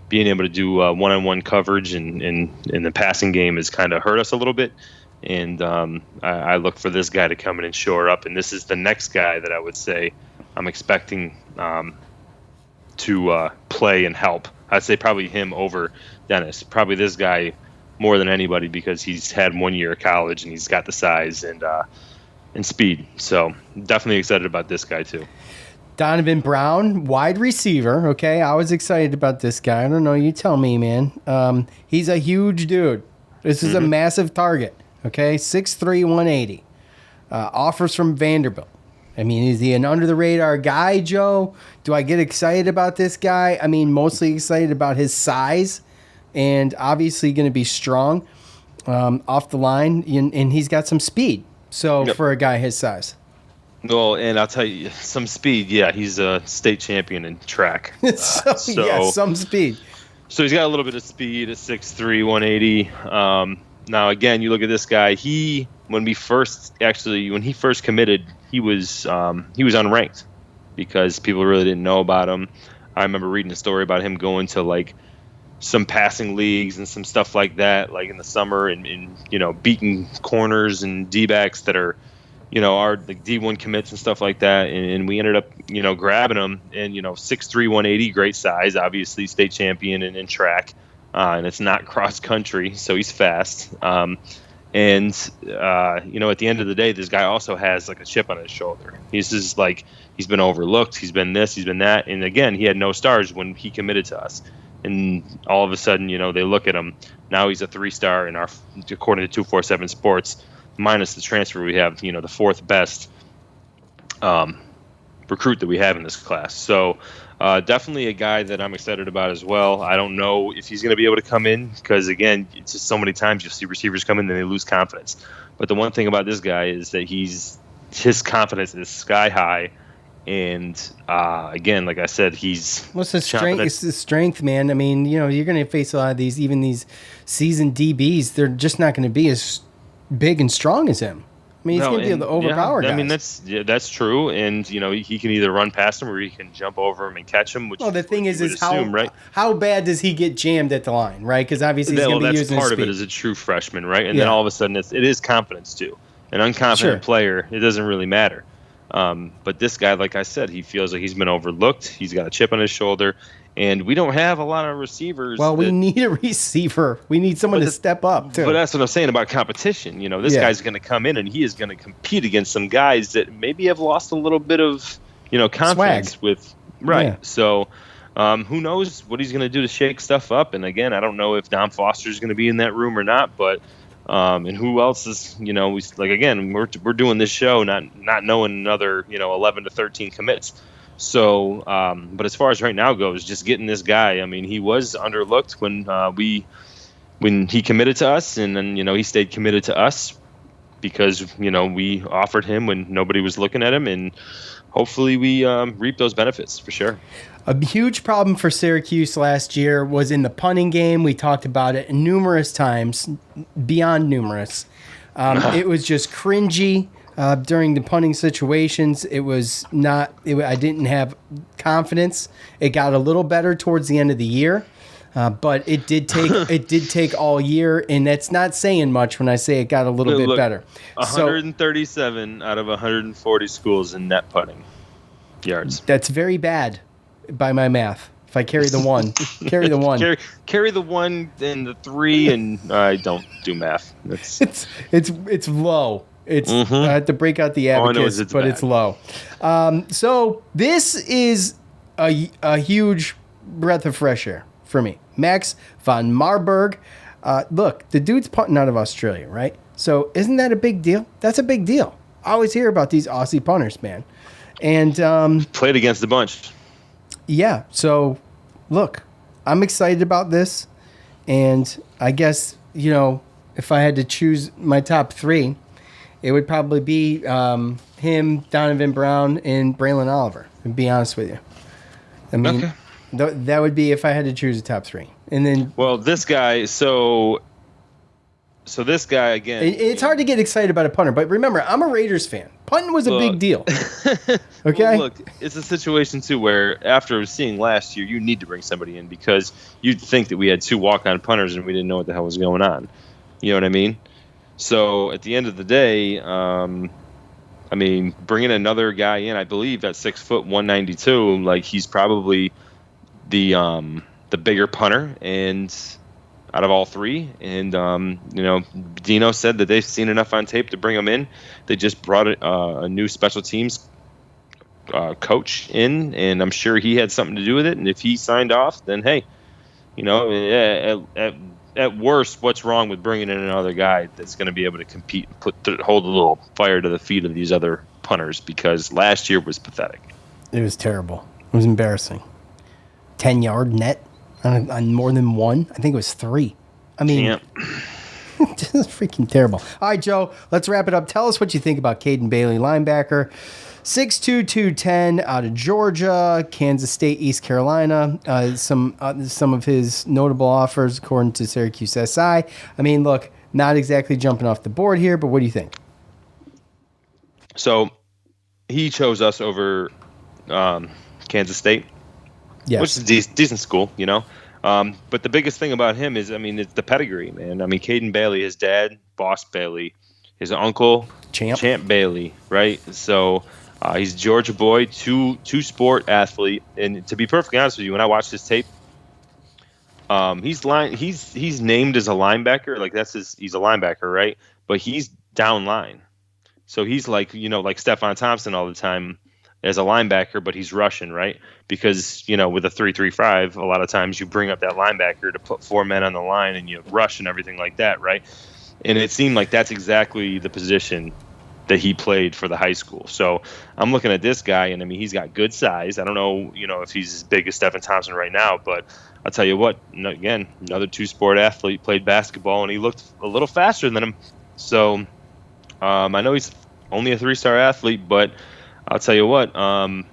being able to do one-on-one coverage in the passing game has kind of hurt us a little bit. And I look for this guy to come in and shore up. And this is the next guy that I would say I'm expecting to play and help. I'd say probably him over Dennis. Probably this guy more than anybody, because he's had 1 year of college and he's got the size and speed. So definitely excited about this guy too. Donovan Brown, wide receiver. Okay, I was excited about this guy. I don't know. You tell me, man. He's a huge dude. This is a massive target. Okay, 6'3", 180. Offers from Vanderbilt. I mean, is he an under-the-radar guy, Joe? Do I get excited about this guy? I mean, mostly excited about his size and obviously going to be strong off the line, and he's got some speed. So for a guy his size. Well, and I'll tell you, some speed. Yeah, he's a state champion in track. Yeah, some speed. So he's got a little bit of speed at 6'3", 180. Now, again, you look at this guy. When he first committed, he was unranked because people really didn't know about him. I remember reading a story about him going to like some passing leagues and some stuff like that, like in the summer, and beating corners and D-backs that are, are like D1 commits and stuff like that. And we ended up, grabbing him, and 6'3", 180, great size, obviously state champion in track. And it's not cross country, so he's fast. At the end of the day, this guy also has like a chip on his shoulder. He's just like, he's been overlooked. He's been this, he's been that. And again, he had no stars when he committed to us. And all of a sudden, they look at him. Now he's a 3-star in according to 247 Sports, minus the transfer we have, the fourth best recruit that we have in this class. So definitely a guy that I'm excited about as well. I don't know if he's going to be able to come in because, again, it's just so many times you'll see receivers come in and they lose confidence. But the one thing about this guy is that his confidence is sky high. And again, like I said, what's his strength? It's the strength, man. I mean, you're going to face a lot of even these seasoned DBs. They're just not going to be as big and strong as him. I mean, he's going to be able to overpower guys. I mean, that's true. And, he can either run past him or he can jump over him and catch him. The thing is how bad does he get jammed at the line, right? Because obviously he's going to be using his speed. That's part of it as a true freshman, right? And then all of a sudden it is confidence too. An unconfident player, it doesn't really matter. But this guy, like I said, he feels like he's been overlooked. He's got a chip on his shoulder. And we don't have a lot of receivers. Well, we need a receiver. We need someone to step up, too. But that's what I'm saying about competition. This guy's going to come in, and he is going to compete against some guys that maybe have lost a little bit of, confidence swag with. Right. Yeah. So who knows what he's going to do to shake stuff up. And, again, I don't know if Dom Foster is going to be in that room or not. But and who else is, we're doing this show not knowing another, 11 to 13 commits. So, but as far as right now goes, just getting this guy. I mean, he was underlooked when he committed to us, and then he stayed committed to us because we offered him when nobody was looking at him, and hopefully we reap those benefits for sure. A huge problem for Syracuse last year was in the punting game. We talked about it numerous times, beyond numerous. It was just cringy. During the punting situations, it was not. I didn't have confidence. It got a little better towards the end of the year, but it did take all year, and that's not saying much when I say it got a little bit better. 137 out of 140 schools in net punting yards. That's very bad by my math. If I carry the one, carry the one, carry the one and the 3, and I don't do math. It's low. It's I have to break out the abacus, but it's low. So this is a huge breath of fresh air for me. Max von Marburg. Look, the dude's punting out of Australia, right? So isn't that a big deal? That's a big deal. I always hear about these Aussie punters, man. And played against a bunch. Yeah. So look, I'm excited about this. And I guess, if I had to choose my top 3, it would probably be him, Donovan Brown, and Braylon Oliver, to be honest with you. I mean, that would be if I had to choose a top 3. And then, well, this guy, so this guy, again. It's hard to get excited about a punter, but remember, I'm a Raiders fan. Punting was a big deal. Okay? Well, look, it's a situation, too, where after seeing last year, you need to bring somebody in because you'd think that we had 2 walk-on punters and we didn't know what the hell was going on. You know what I mean? So at the end of the day, bringing another guy in, I believe at 6 foot 192, like he's probably the bigger punter and out of all 3. And Dino said that they've seen enough on tape to bring him in. They just brought a new special teams coach in, and I'm sure he had something to do with it. And if he signed off, then hey, at worst, what's wrong with bringing in another guy that's going to be able to compete and hold a little fire to the feet of these other punters? Because last year was pathetic. It was terrible. It was embarrassing. 10-yard net on more than one. I think it was 3. I mean, just freaking terrible. All right, Joe, let's wrap it up. Tell us what you think about Caden Bailey, linebacker. 6'2", 210 out of Georgia, Kansas State, East Carolina. Some of his notable offers, according to Syracuse SI. I mean, look, not exactly jumping off the board here, but what do you think? So he chose us over Kansas State, yes, which is decent school, But the biggest thing about him is, it's the pedigree, man. Caden Bailey, his dad, Boss Bailey, his uncle, Champ Bailey, right? So he's a Georgia boy, two-sport athlete. And to be perfectly honest with you, when I watched his tape, he's named as a linebacker. Like he's a linebacker, right? But he's down line. So he's like Stephon Thompson all the time as a linebacker, but he's rushing, right? Because, with a 3-3-5, a lot of times you bring up that linebacker to put 4 men on the line and you rush and everything like that, right? And it seemed like that's exactly the position that he played for the high school. So I'm looking at this guy, and he's got good size. I don't know, if he's as big as Stephon Thompson right now, but I'll tell you what, again, another two-sport athlete, played basketball, and he looked a little faster than him. So I know he's only a 3-star athlete, but I'll tell you what, I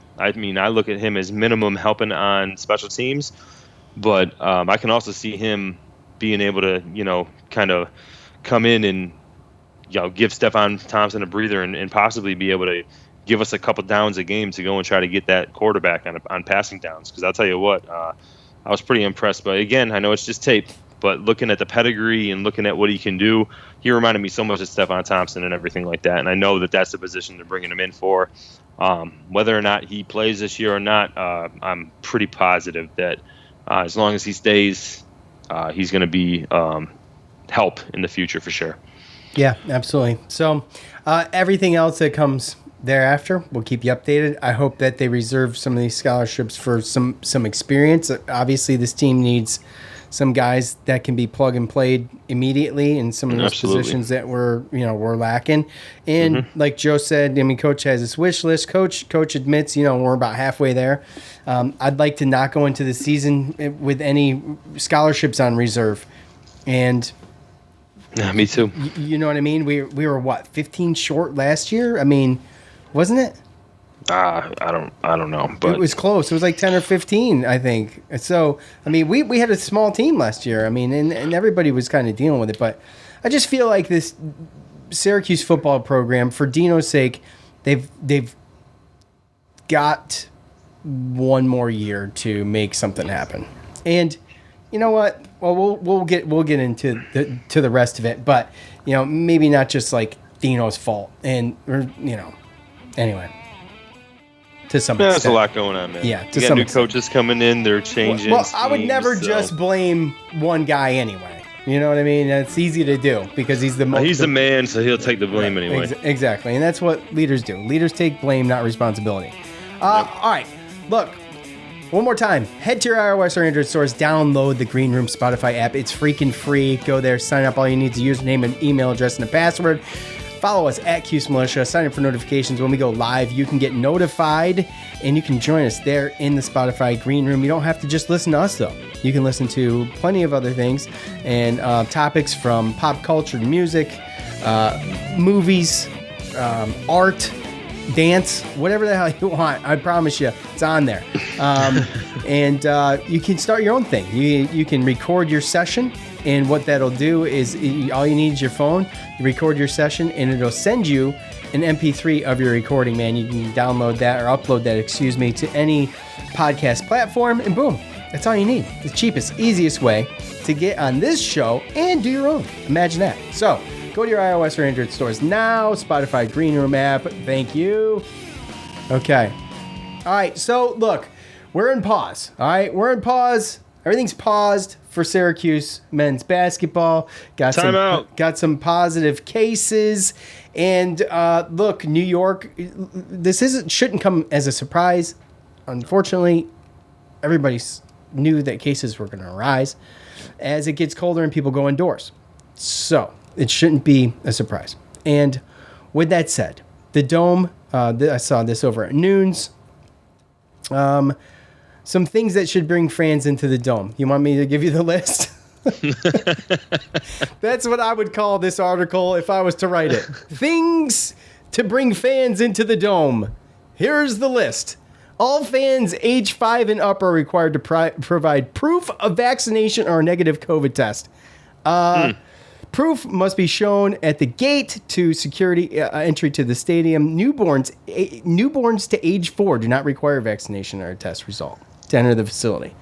look at him as minimum helping on special teams, but I can also see him being able to, kind of come in and, give Stephon Thompson a breather and possibly be able to give us a couple downs a game to go and try to get that quarterback on passing downs. Because I'll tell you what, I was pretty impressed. But again, I know it's just tape, but looking at the pedigree and looking at what he can do, he reminded me so much of Stephon Thompson and everything like that. And I know that that's the position they're bringing him in for. Whether or not he plays this year or not, I'm pretty positive that as long as he stays, he's going to be help in the future for sure. Yeah, absolutely. So everything else that comes thereafter, we'll keep you updated. I hope that they reserve some of these scholarships for some experience. Obviously, this team needs some guys that can be plug and played immediately in some of those positions that we're lacking. And like Joe said, Coach has his wish list. Coach admits, we're about halfway there. I'd like to not go into the season with any scholarships on reserve. And me too. You know what I mean? We were what, 15 short last year? Wasn't it? I don't know, but it was close. It was like 10 or 15, I think. So, we had a small team last year. And everybody was kind of dealing with it, but I just feel like this Syracuse football program, for Dino's sake, they've got one more year to make something happen. And you know what? Well, we'll get into the rest of it, but maybe not just like Dino's fault, and anyway. To some extent, there's a lot going on, man. Yeah, you got new coaches coming in; they're changing. Well, I would never just blame one guy anyway. You know what I mean? It's easy to do because he's the most. He's the man, so he'll take the blame anyway. Exactly, and that's what leaders do. Leaders take blame, not responsibility. All right, look. One more time, head to your iOS or Android stores, download the Green Room Spotify app. It's freaking free. Go there, sign up. All you need is a username, an email address, and a password. Follow us at Cuse Militia. Sign up for notifications when we go live. You can get notified, and you can join us there in the Spotify Green Room. You don't have to just listen to us, though. You can listen to plenty of other things and topics from pop culture to music, movies, art, dance, whatever the hell you want. I promise you, it's on there. And you can start your own thing. You can record your session, and what that'll do is all you need is your phone. You record your session, and it'll send you an MP3 of your recording, man. You can download that or upload that, to any podcast platform, and boom, that's all you need. The cheapest, easiest way to get on this show and do your own. Imagine that. So go to your iOS or Android stores now. Spotify Green Room app. Thank you. Okay. All right. So look, we're in pause. All right. We're in pause. everything's paused for Syracuse men's basketball. Got some positive cases. And look, New York, shouldn't come as a surprise. Unfortunately, everybody knew that cases were going to rise as it gets colder and people go indoors. So it shouldn't be a surprise. And with that said, the Dome, I saw this over at Noons. Some things that should bring fans into the Dome. You want me to give you the list? That's what I would call this article if I was to write it. Things to bring fans into the Dome. Here's the list. All fans age 5 and up are required to provide proof of vaccination or a negative COVID test. Proof must be shown at the gate to security entry to the stadium. Newborns to age 4 do not require vaccination or a test result to enter the facility.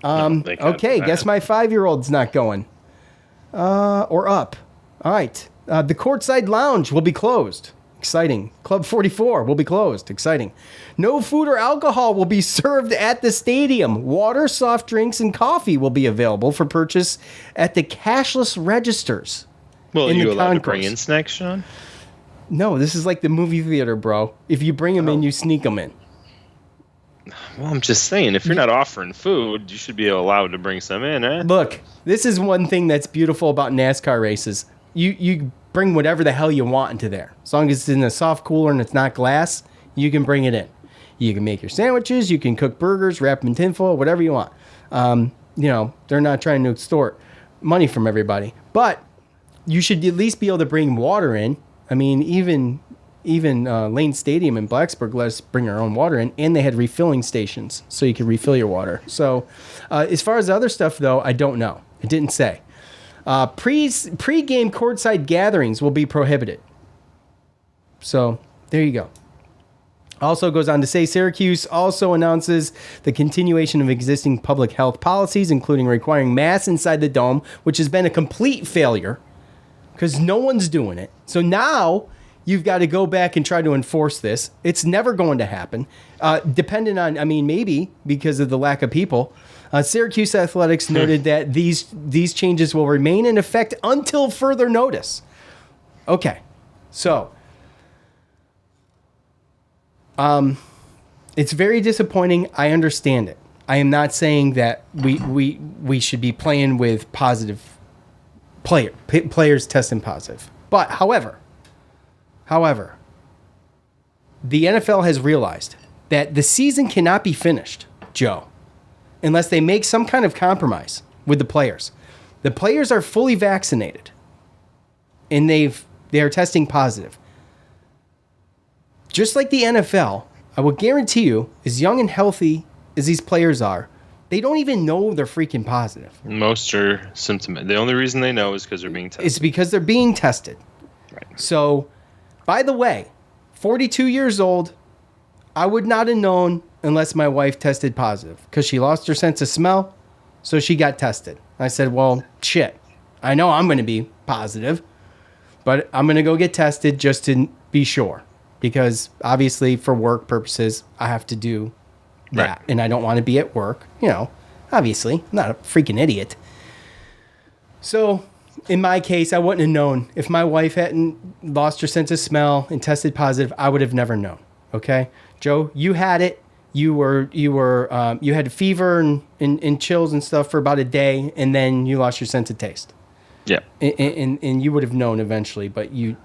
Okay, guess my 5-year-old's not going. Or up. All right. The courtside lounge will be closed. Exciting. Club 44 will be closed. Exciting. No food or alcohol will be served at the stadium. Water, soft drinks, and coffee will be available for purchase at the cashless registers. Well, are you allowed to bring in snacks, Sean? No, this is like the movie theater, bro. If you bring them in, you sneak them in. Well, I'm just saying, if you're not offering food, you should be allowed to bring some in, eh? Look, this is one thing that's beautiful about NASCAR races. You bring whatever the hell you want into there. As long as it's in a soft cooler and it's not glass, you can bring it in. You can make your sandwiches, you can cook burgers, wrap them in tinfoil, whatever you want. They're not trying to extort money from everybody. But you should at least be able to bring water in. I mean, even Lane Stadium in Blacksburg let us bring our own water in, and they had refilling stations so you could refill your water. So as far as the other stuff, though, I don't know. It didn't say. Pre-game courtside gatherings will be prohibited. So there you go. Also goes on to say Syracuse also announces the continuation of existing public health policies, including requiring masks inside the dome, which has been a complete failure because no one's doing it. So now you've got to go back and try to enforce this. It's never going to happen. Depending on, maybe because of the lack of people. Syracuse Athletics noted that these changes will remain in effect until further notice. Okay, so it's very disappointing. I understand it. I am not saying that we should be playing with positive players testing positive. But however, the NFL has realized that the season cannot be finished, Joe, unless they make some kind of compromise with the players. The players are fully vaccinated, and they are testing positive. Just like the NFL, I will guarantee you, as young and healthy as these players are, they don't even know they're freaking positive. Most are symptomatic. The only reason they know is because they're being tested. It's because they're being tested. Right. So, by the way, 42 years old, I would not have known unless my wife tested positive because she lost her sense of smell, so she got tested. I said, well, shit, I know I'm going to be positive, but I'm going to go get tested just to be sure because obviously for work purposes, I have to do that, right. And I don't want to be at work, obviously. I'm not a freaking idiot. So in my case, I wouldn't have known. If my wife hadn't lost her sense of smell and tested positive, I would have never known. Okay, Joe, you had it. You had fever and chills and stuff for about a day, and then you lost your sense of taste. Yeah, and you would have known eventually, but you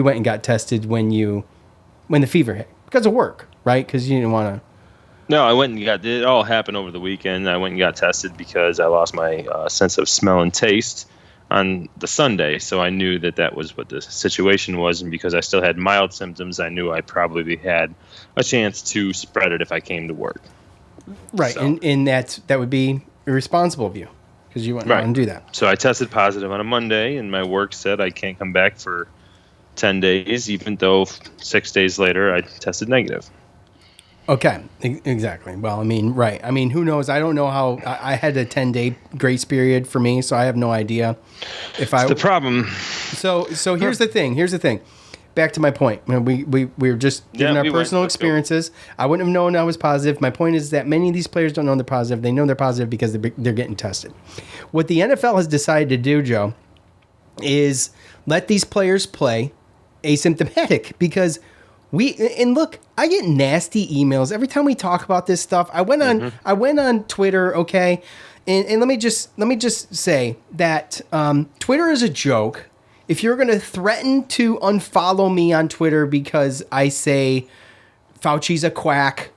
went and got tested when the fever hit because of work, right? Because you didn't want to. No, I went and it all happened over the weekend. I went and got tested because I lost my sense of smell and taste on the Sunday, so I knew that was what the situation was, and because I still had mild symptoms, I knew I probably had a chance to spread it if I came to work. Right, so. and that would be irresponsible of you because you wouldn't want to do that. So I tested positive on a Monday, and my work said I can't come back for 10 days, even though 6 days later I tested negative. Okay, exactly. Well, right. Who knows? I don't know how. I had a 10-day grace period for me, so I have no idea if That's the problem. So here's the thing. back to my point. We were just giving our personal experiences. I wouldn't have known I was positive. My point is that many of these players don't know they're positive. They know they're positive because they're getting tested. What the NFL has decided to do, Joe, is let these players play asymptomatic because look, I get nasty emails every time we talk about this stuff. I went on Twitter, okay, and let me just say that Twitter is a joke. If you're going to threaten to unfollow me on Twitter because I say Fauci's a quack,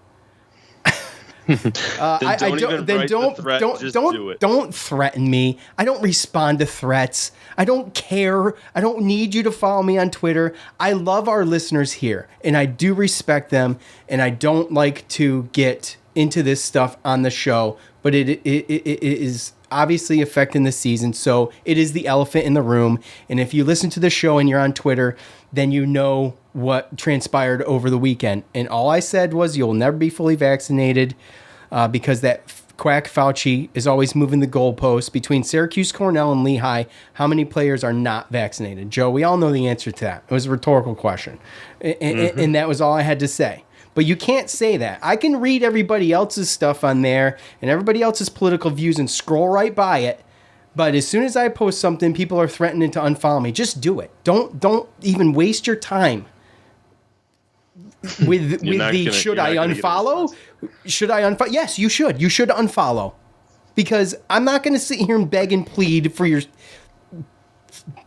don't threaten me. I don't respond to threats. I don't care. I don't need you to follow me on Twitter. I love our listeners here, and I do respect them, and I don't like to get into this stuff on the show, but it is obviously affecting the season, so it is the elephant in the room. And if you listen to the show and you're on Twitter, then you know what transpired over the weekend. And all I said was you'll never be fully vaccinated because that quack Fauci is always moving the goalposts between Syracuse, Cornell, and Lehigh. How many players are not vaccinated? Joe, we all know the answer to that. It was a rhetorical question. And that was all I had to say. But you can't say that. I can read everybody else's stuff on there and everybody else's political views and scroll right by it. But as soon as I post something, people are threatening to unfollow me. Just do it. Don't even waste your time with the should I unfollow? Should I unfollow? Yes, you should. You should unfollow. Because I'm not going to sit here and beg and plead for your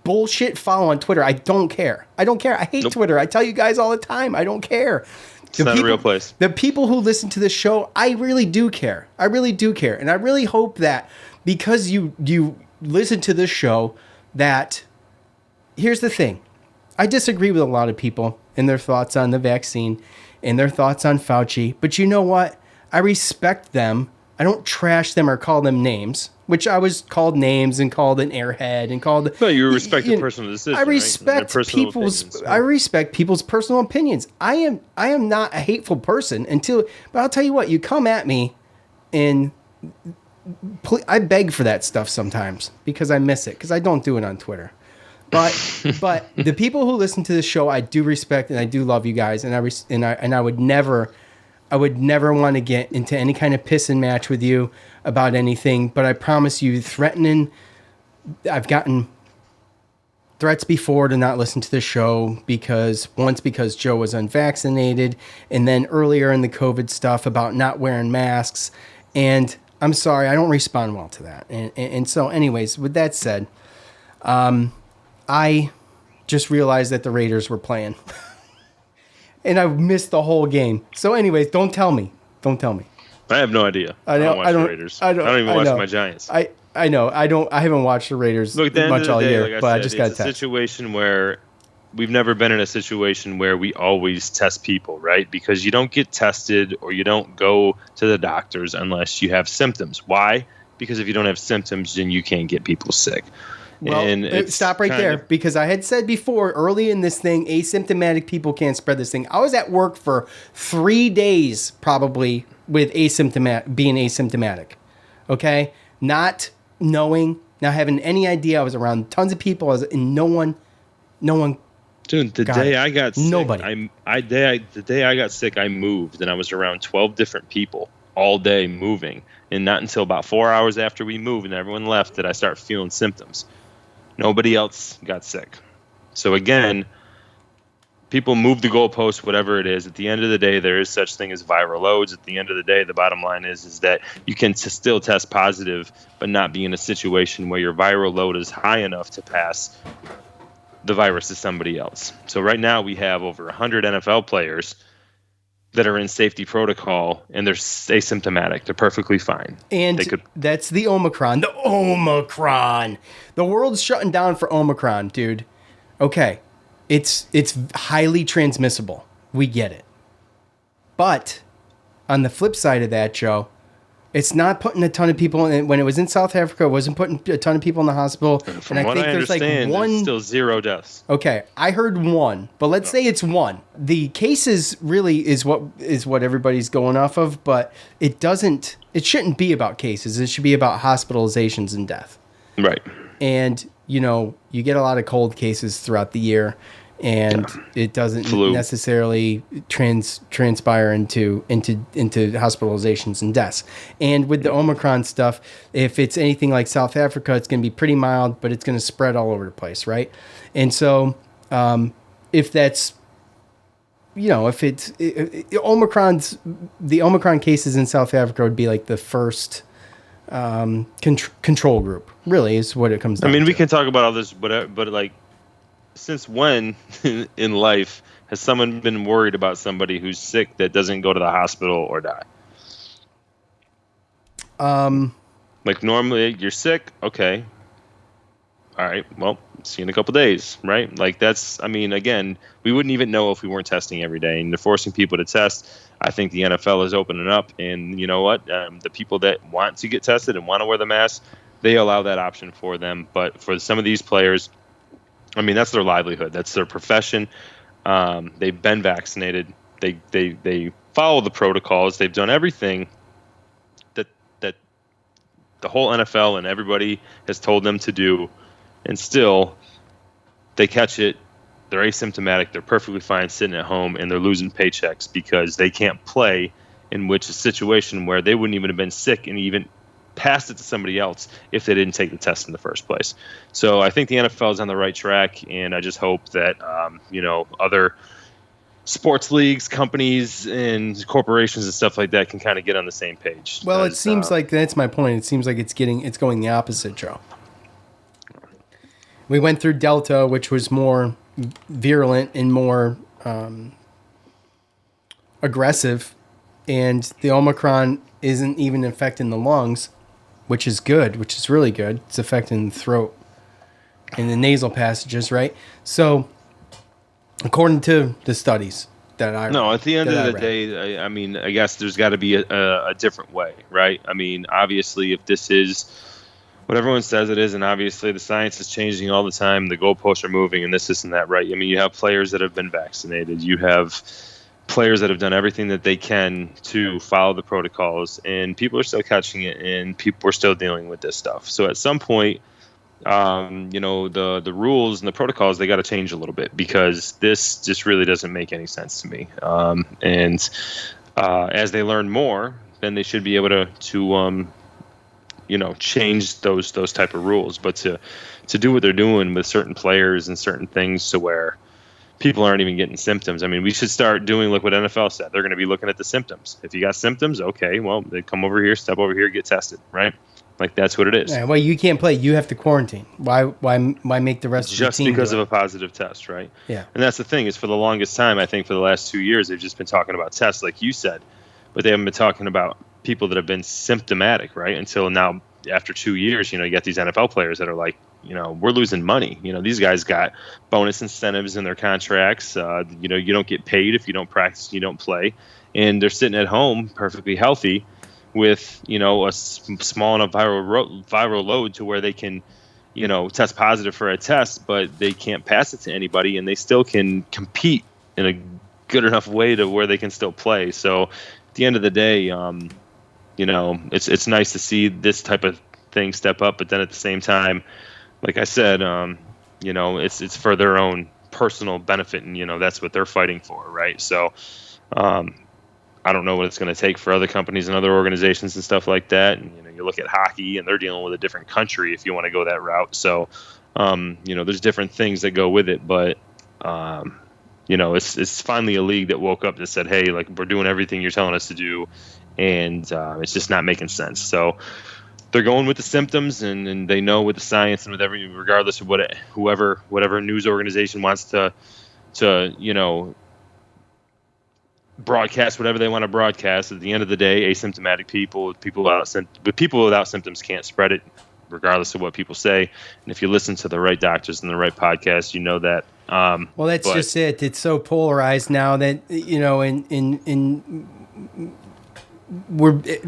bullshit follow on Twitter. I don't care. I hate Twitter. I tell you guys all the time. I don't care. It's not a real place. The people who listen to this show, I really do care. I really do care. And I really hope that because you listen to this show, that here's the thing. I disagree with a lot of people and their thoughts on the vaccine and their thoughts on Fauci. But you know what? I respect them. I don't trash them or call them names, which I was called names and called an airhead and called. No, you respect the personal decision. I respect I respect people's personal opinions. I am not a hateful person but I'll tell you what, you come at me and I beg for that stuff sometimes because I miss it because I don't do it on Twitter. But the people who listen to this show, I do respect and I do love you guys, and I would never want to get into any kind of pissing match with you about anything. But I promise you, I've gotten threats before to not listen to the show because Joe was unvaccinated, and then earlier in the COVID stuff about not wearing masks. And I'm sorry, I don't respond well to that. And so anyways, with that said, I just realized that the Raiders were playing. And I missed the whole game. So anyways, don't tell me. I have no idea. I don't watch the Raiders. I don't even watch my Giants. I know. I haven't watched the Raiders much all year, but I just got a text. It's a situation where we've never been in a situation where we always test people, right? Because you don't get tested or you don't go to the doctors unless you have symptoms. Why? Because if you don't have symptoms, then you can't get people sick. Well, stop right there because I had said before early in this thing, asymptomatic people can't spread this thing. I was at work for 3 days probably with being asymptomatic. Okay? Not knowing, not having any idea. I was around tons of people and no one. Dude, the day I got sick, nobody. The day I got sick, I moved and I was around 12 different people all day moving. And not until about 4 hours after we moved and everyone left did I start feeling symptoms. Nobody else got sick. So again, people move the goalpost, whatever it is. At the end of the day, there is such thing as viral loads. At the end of the day, the bottom line is that you can still test positive, but not be in a situation where your viral load is high enough to pass the virus to somebody else. So right now we have over 100 NFL players that are in safety protocol and they're asymptomatic. They're perfectly fine. And that's the Omicron. The Omicron. The world's shutting down for Omicron, dude. Okay. It's highly transmissible. We get it. But on the flip side of that, Joe, it's not putting a ton of people in. When it was in South Africa, it wasn't putting a ton of people in the hospital. From what I understand, there's still 0 deaths. Okay, I heard 1, but let's say it's 1. The cases really is what everybody's going off of, but it shouldn't be about cases. It should be about hospitalizations and death. Right. And, you get a lot of cold cases throughout the year. and it doesn't necessarily transpire into hospitalizations and deaths. And with the Omicron stuff, if it's anything like South Africa, it's going to be pretty mild, but it's going to spread all over the place, right? And so if that's, if it's the Omicron cases in South Africa would be like the first control group, really, is what it comes down to. We can talk about all this, but like, since when in life has someone been worried about somebody who's sick that doesn't go to the hospital or die? Like, normally you're sick, okay, all right, well, see you in a couple days, right? Like, that's, again, we wouldn't even know if we weren't testing every day, and they're forcing people to test. I think the NFL is opening up, and you know what? The people that want to get tested and want to wear the mask, they allow that option for them. But for some of these players, that's their livelihood. That's their profession. They've been vaccinated. They follow the protocols. They've done everything that the whole NFL and everybody has told them to do, and still they catch it. They're asymptomatic. They're perfectly fine sitting at home, and they're losing paychecks because they can't play, in which a situation where they wouldn't even have been sick and even passed it to somebody else if they didn't take the test in the first place. So I think the NFL is on the right track, and I just hope that other sports leagues, companies, and corporations and stuff like that can kind of get on the same page. Well, it seems like that's my point. It seems like it's going the opposite, Joe. We went through Delta, which was more virulent and more aggressive, and the Omicron isn't even affecting the lungs, which is good, which is really good. It's affecting the throat and the nasal passages, right? So, according to the studies that I read, at the end of the day, I guess there's got to be a different way, right? Obviously, if this is what everyone says it is, and obviously the science is changing all the time, the goalposts are moving, and this and that, right? You have players that have been vaccinated. You have players that have done everything that they can to follow the protocols, and people are still catching it, and people are still dealing with this stuff. So at some point, the rules and the protocols, they got to change a little bit, because this just really doesn't make any sense to me. As they learn more, then they should be able to change those type of rules. But to do what they're doing with certain players and certain things to where people aren't even getting symptoms. We should start doing like what NFL said. They're going to be looking at the symptoms. If you got symptoms, okay, well, they come over here, step over here, get tested, right? Like, that's what it is. Yeah, well, you can't play. You have to quarantine. Why make the rest of the team? Just because of a positive test, right? Yeah. And that's the thing, is for the longest time, I think for the last 2 years, they've just been talking about tests, like you said, but they haven't been talking about people that have been symptomatic, right? Until now, after 2 years, you got these NFL players that are like, we're losing money. These guys got bonus incentives in their contracts. You don't get paid if you don't practice, you don't play. And they're sitting at home perfectly healthy with, a small enough viral load to where they can, test positive for a test, but they can't pass it to anybody, and they still can compete in a good enough way to where they can still play. So at the end of the day, it's nice to see this type of thing step up, but then at the same time, like I said, it's for their own personal benefit, and that's what they're fighting for, right? So I don't know what it's going to take for other companies and other organizations and stuff like that. And you look at hockey, and they're dealing with a different country if you want to go that route. So there's different things that go with it, but it's finally a league that woke up that said, hey, like, we're doing everything you're telling us to do, and it's just not making sense. So they're going with the symptoms, and they know with the science and with regardless of whatever news organization wants to broadcast whatever they want to broadcast. At the end of the day, asymptomatic people without symptoms can't spread it, regardless of what people say. And if you listen to the right doctors and the right podcasts, you know that. Well, that's just it. It's so polarized now that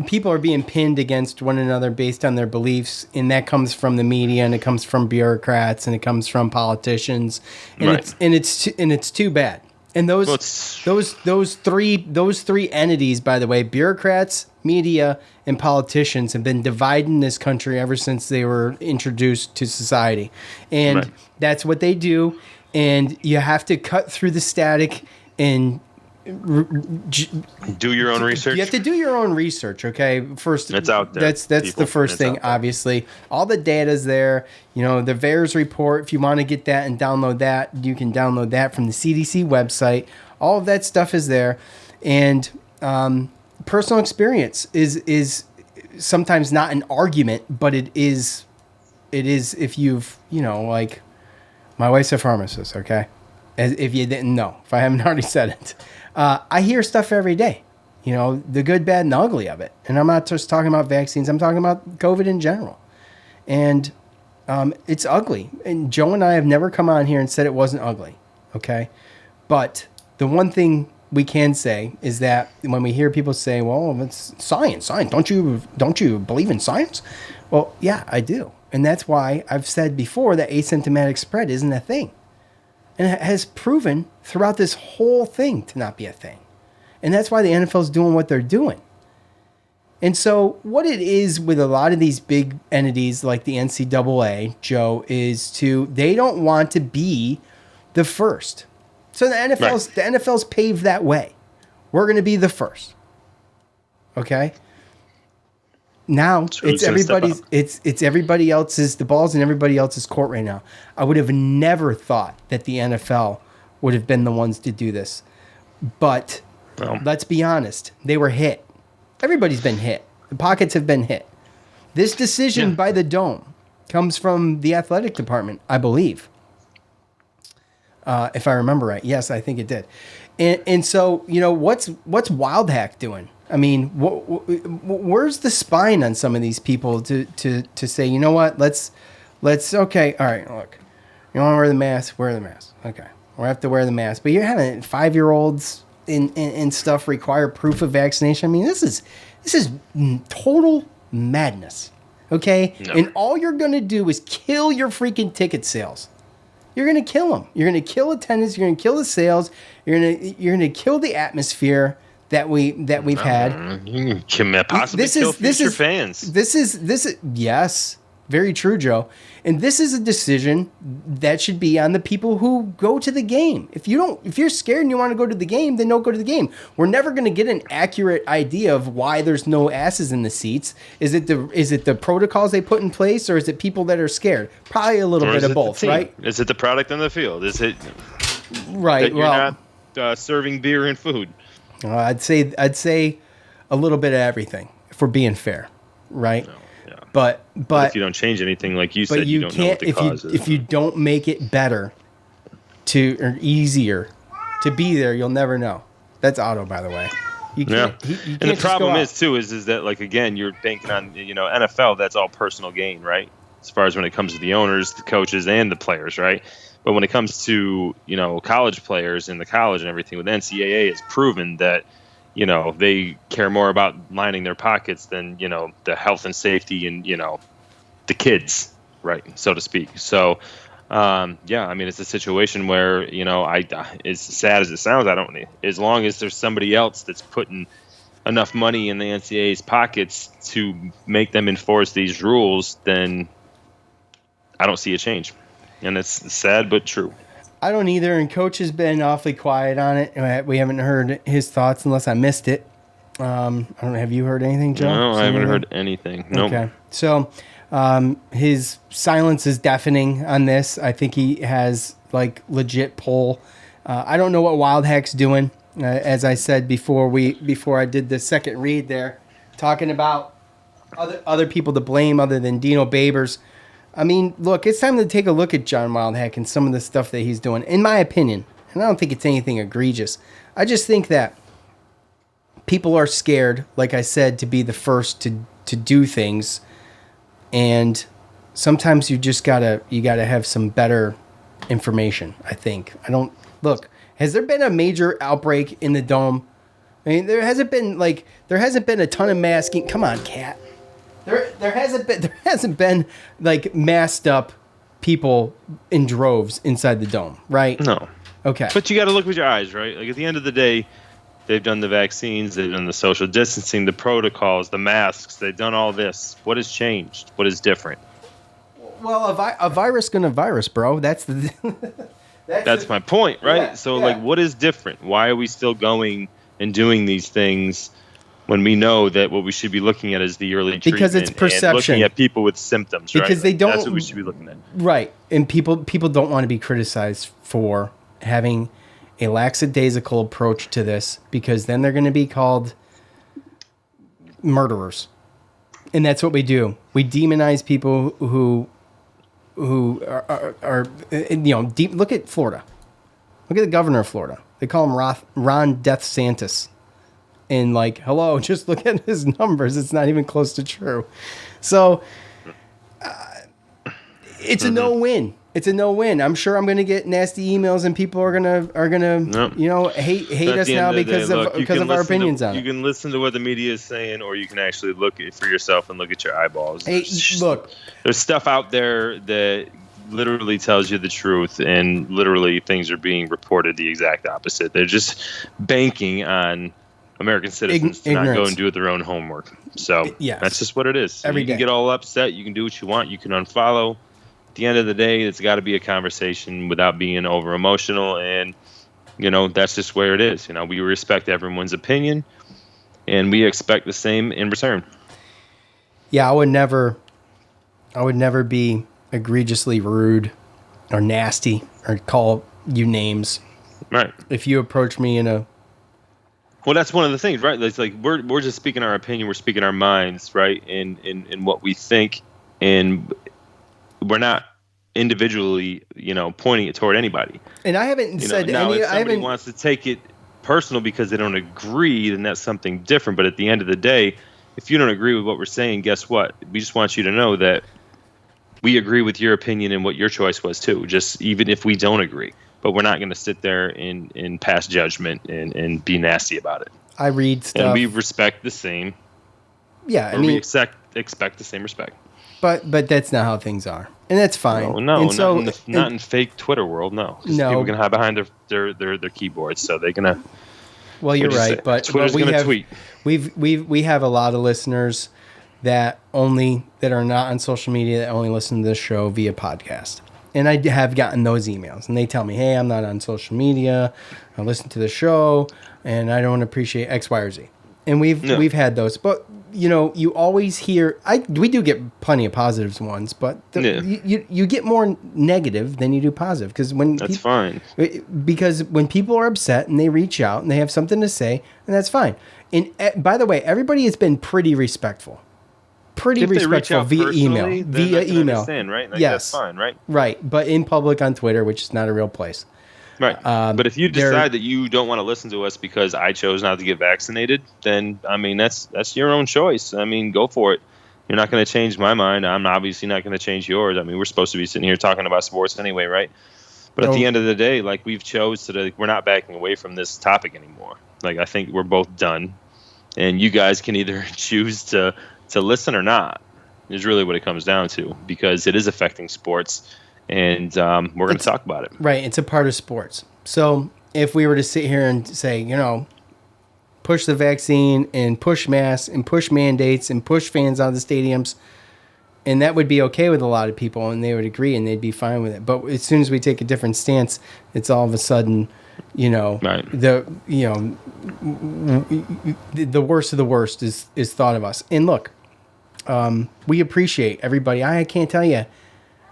people are being pinned against one another based on their beliefs, and that comes from the media, and it comes from bureaucrats, and it comes from politicians, and right. it's too bad. And those three entities, by the way, bureaucrats, media, and politicians, have been dividing this country ever since they were introduced to society, and that's what they do. and you have to cut through the static and do your own research. You have to do your own research, okay? First, it's out there. That's the first thing, obviously. All the data's there. You know, the VAERS report, if you want to get that and download that, you can download that from the CDC website. All of that stuff is there. And personal experience is sometimes not an argument, but it is if you've, you know, like, my wife's a pharmacist, okay? As if you didn't know, if I haven't already said it. I hear stuff every day, you know, the good, bad, and the ugly of it. And I'm not just talking about vaccines. I'm talking about COVID in general. And it's ugly. And Joe and I have never come on here and said it wasn't ugly, okay? But the one thing we can say is that when we hear people say, well, it's science. Don't you believe in science? Well, yeah, I do. And that's why I've said before that asymptomatic spread isn't a thing. And it has proven throughout this whole thing to not be a thing. And that's why the NFL is doing what they're doing. And so what it is with a lot of these big entities like the NCAA, Joe, is they don't want to be the first. So the NFL's paved that way. We're going to be the first. Okay? Now it's everybody else's, the ball's in everybody else's court right now. I would have never thought that the NFL would have been the ones to do this. But let's be honest, they were hit. Everybody's been hit. The pockets have been hit. This decision by the Dome comes from the athletic department, I believe. If I remember right. Yes, I think it did. And so, you know, what's Wild Hack doing? I mean, where's the spine on some of these people to say, you know what, let's okay, all right, look, you want to wear the mask, wear the mask. Okay, we'll have to wear the mask. But you're having 5-year-olds in stuff require proof of vaccination. I mean, this is total madness. Okay, no. And all you're gonna do is kill your freaking ticket sales. You're gonna kill them. You're gonna kill attendance. You're gonna kill the sales. You're gonna kill the atmosphere that we've had. You can possibly kill future fans. This is yes, very true, Joe. And this is a decision that should be on the people who go to the game. If you're scared and you want to go to the game, then don't go to the game. We're never going to get an accurate idea of why there's no asses in the seats. Is it the protocols they put in place, or is it people that are scared? Probably a little bit of both, right? Is it the product on the field? Is it right? That you're not serving beer and food? I'd say a little bit of everything, if we're being fair, right? No, yeah. But if you don't change anything, like you said, you don't know what the cause is. If you don't make it better or easier to be there, you'll never know. That's Otto, by the way. You can't, and the problem is that, like, again, you're banking on, you know, NFL. That's all personal gain, right? As far as when it comes to the owners, the coaches, and the players, right? But when it comes to, you know, college players in the college and everything, with NCAA, it's proven that, you know, they care more about lining their pockets than, you know, the health and safety and, you know, the kids, right, so to speak. So, I mean, it's a situation where, you know, as sad as it sounds, as long as there's somebody else that's putting enough money in the NCAA's pockets to make them enforce these rules, then I don't see a change. And it's sad but true. I don't either, and Coach has been awfully quiet on it. We haven't heard his thoughts unless I missed it. I don't know, have you heard anything, Joe? No, I haven't heard anything. Nope. Okay. So his silence is deafening on this. I think he has, like, legit pull. I don't know what Wild Hack's doing. As I said before I did the second read there, talking about other people to blame other than Dino Babers. I mean, look, it's time to take a look at John Wildhack and some of the stuff that he's doing, in my opinion. And I don't think it's anything egregious. I just think that people are scared, like I said, to be the first to do things. And sometimes you gotta have some better information, I think. Has there been a major outbreak in the Dome? I mean, there hasn't been a ton of masking. Come on, Cat. There hasn't been like masked up people in droves inside the Dome, right? No. Okay. But you got to look with your eyes, right? Like, at the end of the day, they've done the vaccines, they've done the social distancing, the protocols, the masks, they've done all this. What has changed? What is different? Well, a virus gonna virus, bro. That's the That's my point, right? Yeah, so, yeah. like, what is different? Why are we still going and doing these things when we know that what we should be looking at is the early treatment? Because it's perception. And looking at people with symptoms, right? Because they don't. That's what we should be looking at. Right. And people don't want to be criticized for having a lackadaisical approach to this, because then they're going to be called murderers. And that's what we do. We demonize people who are deep. Look at Florida. Look at the governor of Florida. They call him Ron Death Santis. And like, hello, just look at his numbers. It's not even close to true. So it's a no-win. It's a no-win. I'm sure I'm going to get nasty emails, and people are gonna hate us now because of our opinions on it. You can listen to what the media is saying, or you can actually look at it for yourself and look at your eyeballs. Hey, look, there's stuff out there that literally tells you the truth, and literally things are being reported the exact opposite. They're just banking on American citizens to not go and do their own homework. So that's just what it is. You can get all upset. You can do what you want. You can unfollow. At the end of the day, it's got to be a conversation without being over emotional, and that's just where it is. We respect everyone's opinion, and we expect the same in return. Yeah, I would never be egregiously rude or nasty or call you names. Right. If you approach me in a Well, that's one of the things, right? It's like we're just speaking our opinion, we're speaking our minds, right? In what we think, and we're not individually, pointing it toward anybody. And I haven't said now any. If somebody wants to take it personal because they don't agree, then that's something different. But at the end of the day, if you don't agree with what we're saying, guess what? We just want you to know that we agree with your opinion and what your choice was too. Just even if we don't agree, but we're not going to sit there and pass judgment and be nasty about it. I read stuff, and we respect the same. Yeah, we expect the same respect. But that's not how things are, and that's fine. No, not in fake Twitter world. No, people can hide behind their keyboards, so they're gonna. Well, you're right, but Twitter's gonna tweet. We have a lot of listeners that are not on social media, that only listen to this show via podcast, and I have gotten those emails, and they tell me, "Hey, I'm not on social media. I listen to the show, and I don't appreciate X, Y, or Z." And we've had those, but you always hear. We do get plenty of positive ones, but you get more negative than you do positive, because fine. Because when people are upset and they reach out and they have something to say, and that's fine. And by the way, everybody has been pretty respectful. Pretty respectful via email. Understand, right? Yes, that's fine, right? Right, but in public on Twitter, which is not a real place. Right. But if you decide that you don't want to listen to us because I chose not to get vaccinated, then that's your own choice. Go for it. You're not going to change my mind. I'm obviously not going to change yours. We're supposed to be sitting here talking about sports anyway, right? But at the end of the day, we've chose to, we're not backing away from this topic anymore. I think we're both done, and you guys can either choose to listen or not. Is really what it comes down to, because it is affecting sports. And we're going to talk about it. Right. It's a part of sports. So if we were to sit here and say, push the vaccine and push masks and push mandates and push fans out of the stadiums, and that would be okay with a lot of people, and they would agree and they'd be fine with it. But as soon as we take a different stance, it's all of a sudden, right. the worst of the worst is thought of us. And look, we appreciate everybody. I can't tell you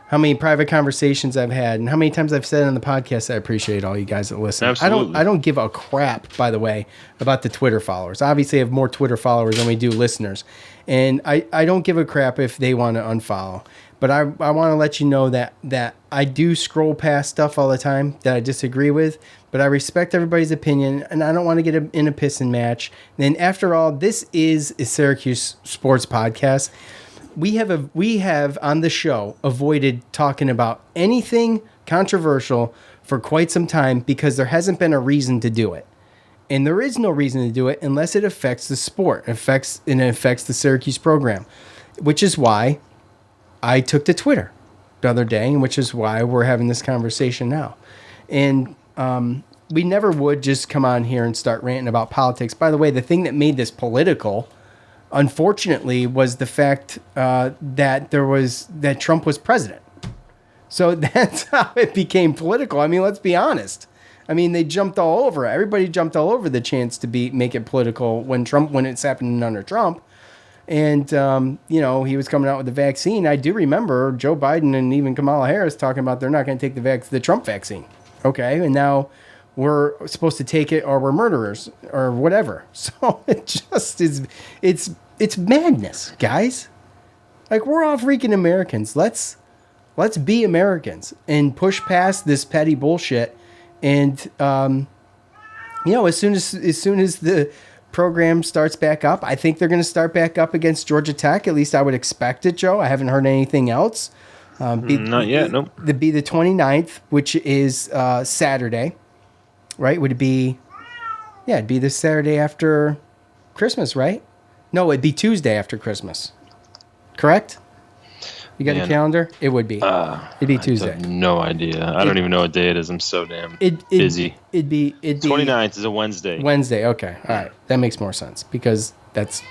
how many private conversations I've had and how many times I've said on the podcast, I appreciate all you guys that listen. Absolutely. I don't give a crap, by the way, about the Twitter followers. Obviously, I have more Twitter followers than we do listeners. And I don't give a crap if they want to unfollow. But I want to let you know that I do scroll past stuff all the time that I disagree with. But I respect everybody's opinion, and I don't want to get in a pissing match. And then after all, this is a Syracuse sports podcast. We have on the show avoided talking about anything controversial for quite some time because there hasn't been a reason to do it. And there is no reason to do it unless it affects the sport, it affects the Syracuse program, which is why I took to Twitter the other day, and which is why we're having this conversation now. And we never would just come on here and start ranting about politics. By the way, the thing that made this political, unfortunately, was the fact that Trump was president. So that's how it became political. I mean, let's be honest. I mean, they jumped all over it. Everybody jumped all over the chance to make it political when it's happening under Trump. And, he was coming out with the vaccine. I do remember Joe Biden and even Kamala Harris talking about they're not going to take the Trump vaccine. Okay. And now we're supposed to take it or we're murderers or whatever. So it just is, it's madness, guys. Like, we're all freaking Americans. Let's be Americans and push past this petty bullshit. And, as soon as the program starts back up, I think they're going to start back up against Georgia Tech. At least I would expect it, Joe. I haven't heard anything else. Not yet, nope. It'd be the 29th, which is Saturday, right? Would it be? Yeah, it'd be this Saturday after Christmas, right? No, it'd be Tuesday after Christmas. Correct? You got a calendar? It would be. It'd be Tuesday. I have no idea. I don't even know what day it is. I'm so damn busy. It'd be 29th is a Wednesday. Wednesday. Okay. All right. That makes more sense because that's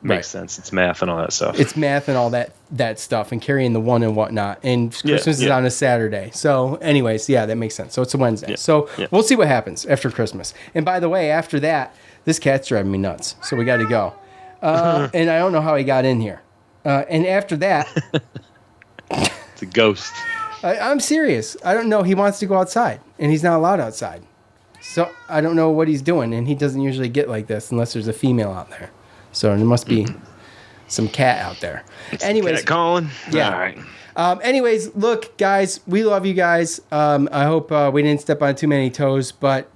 makes sense. It's math and all that stuff. It's math and all that stuff and carrying the one and whatnot. And Christmas is on a Saturday. So, anyways, yeah, that makes sense. So it's a Wednesday. Yeah. So we'll see what happens after Christmas. And by the way, after that, this cat's driving me nuts. So we got to go. And I don't know how he got in here. And after that, it's a ghost. I'm serious. I don't know. He wants to go outside, and he's not allowed outside. So I don't know what he's doing, and he doesn't usually get like this unless there's a female out there. So there must be some cat out there. Anyways, cat calling. Yeah. All right. Anyways, look, guys, we love you guys. I hope we didn't step on too many toes, but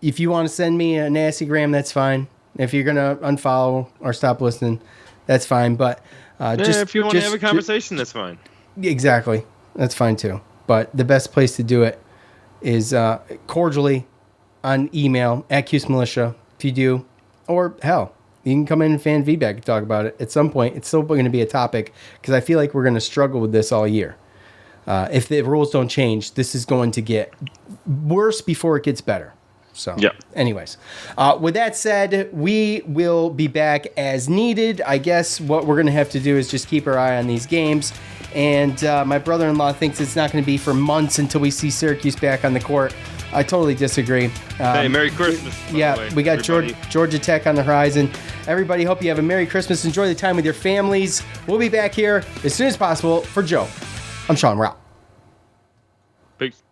if you want to send me a nastygram, that's fine. If you're gonna unfollow or stop listening, that's fine. But if you want to have a conversation, that's fine. Exactly, that's fine too. But the best place to do it is cordially on email at Cuse Militia. If you do, or hell, you can come in and fan feedback and talk about it at some point. It's still going to be a topic because I feel like we're going to struggle with this all year. If the rules don't change, this is going to get worse before it gets better. So, anyways, with that said, we will be back as needed. I guess what we're going to have to do is just keep our eye on these games. And my brother-in-law thinks it's not going to be for months until we see Syracuse back on the court. I totally disagree. Hey, Merry Christmas. Yeah, we got Georgia Tech on the horizon. Everybody, hope you have a Merry Christmas. Enjoy the time with your families. We'll be back here as soon as possible. For Joe, I'm Sean. We're out. Peace.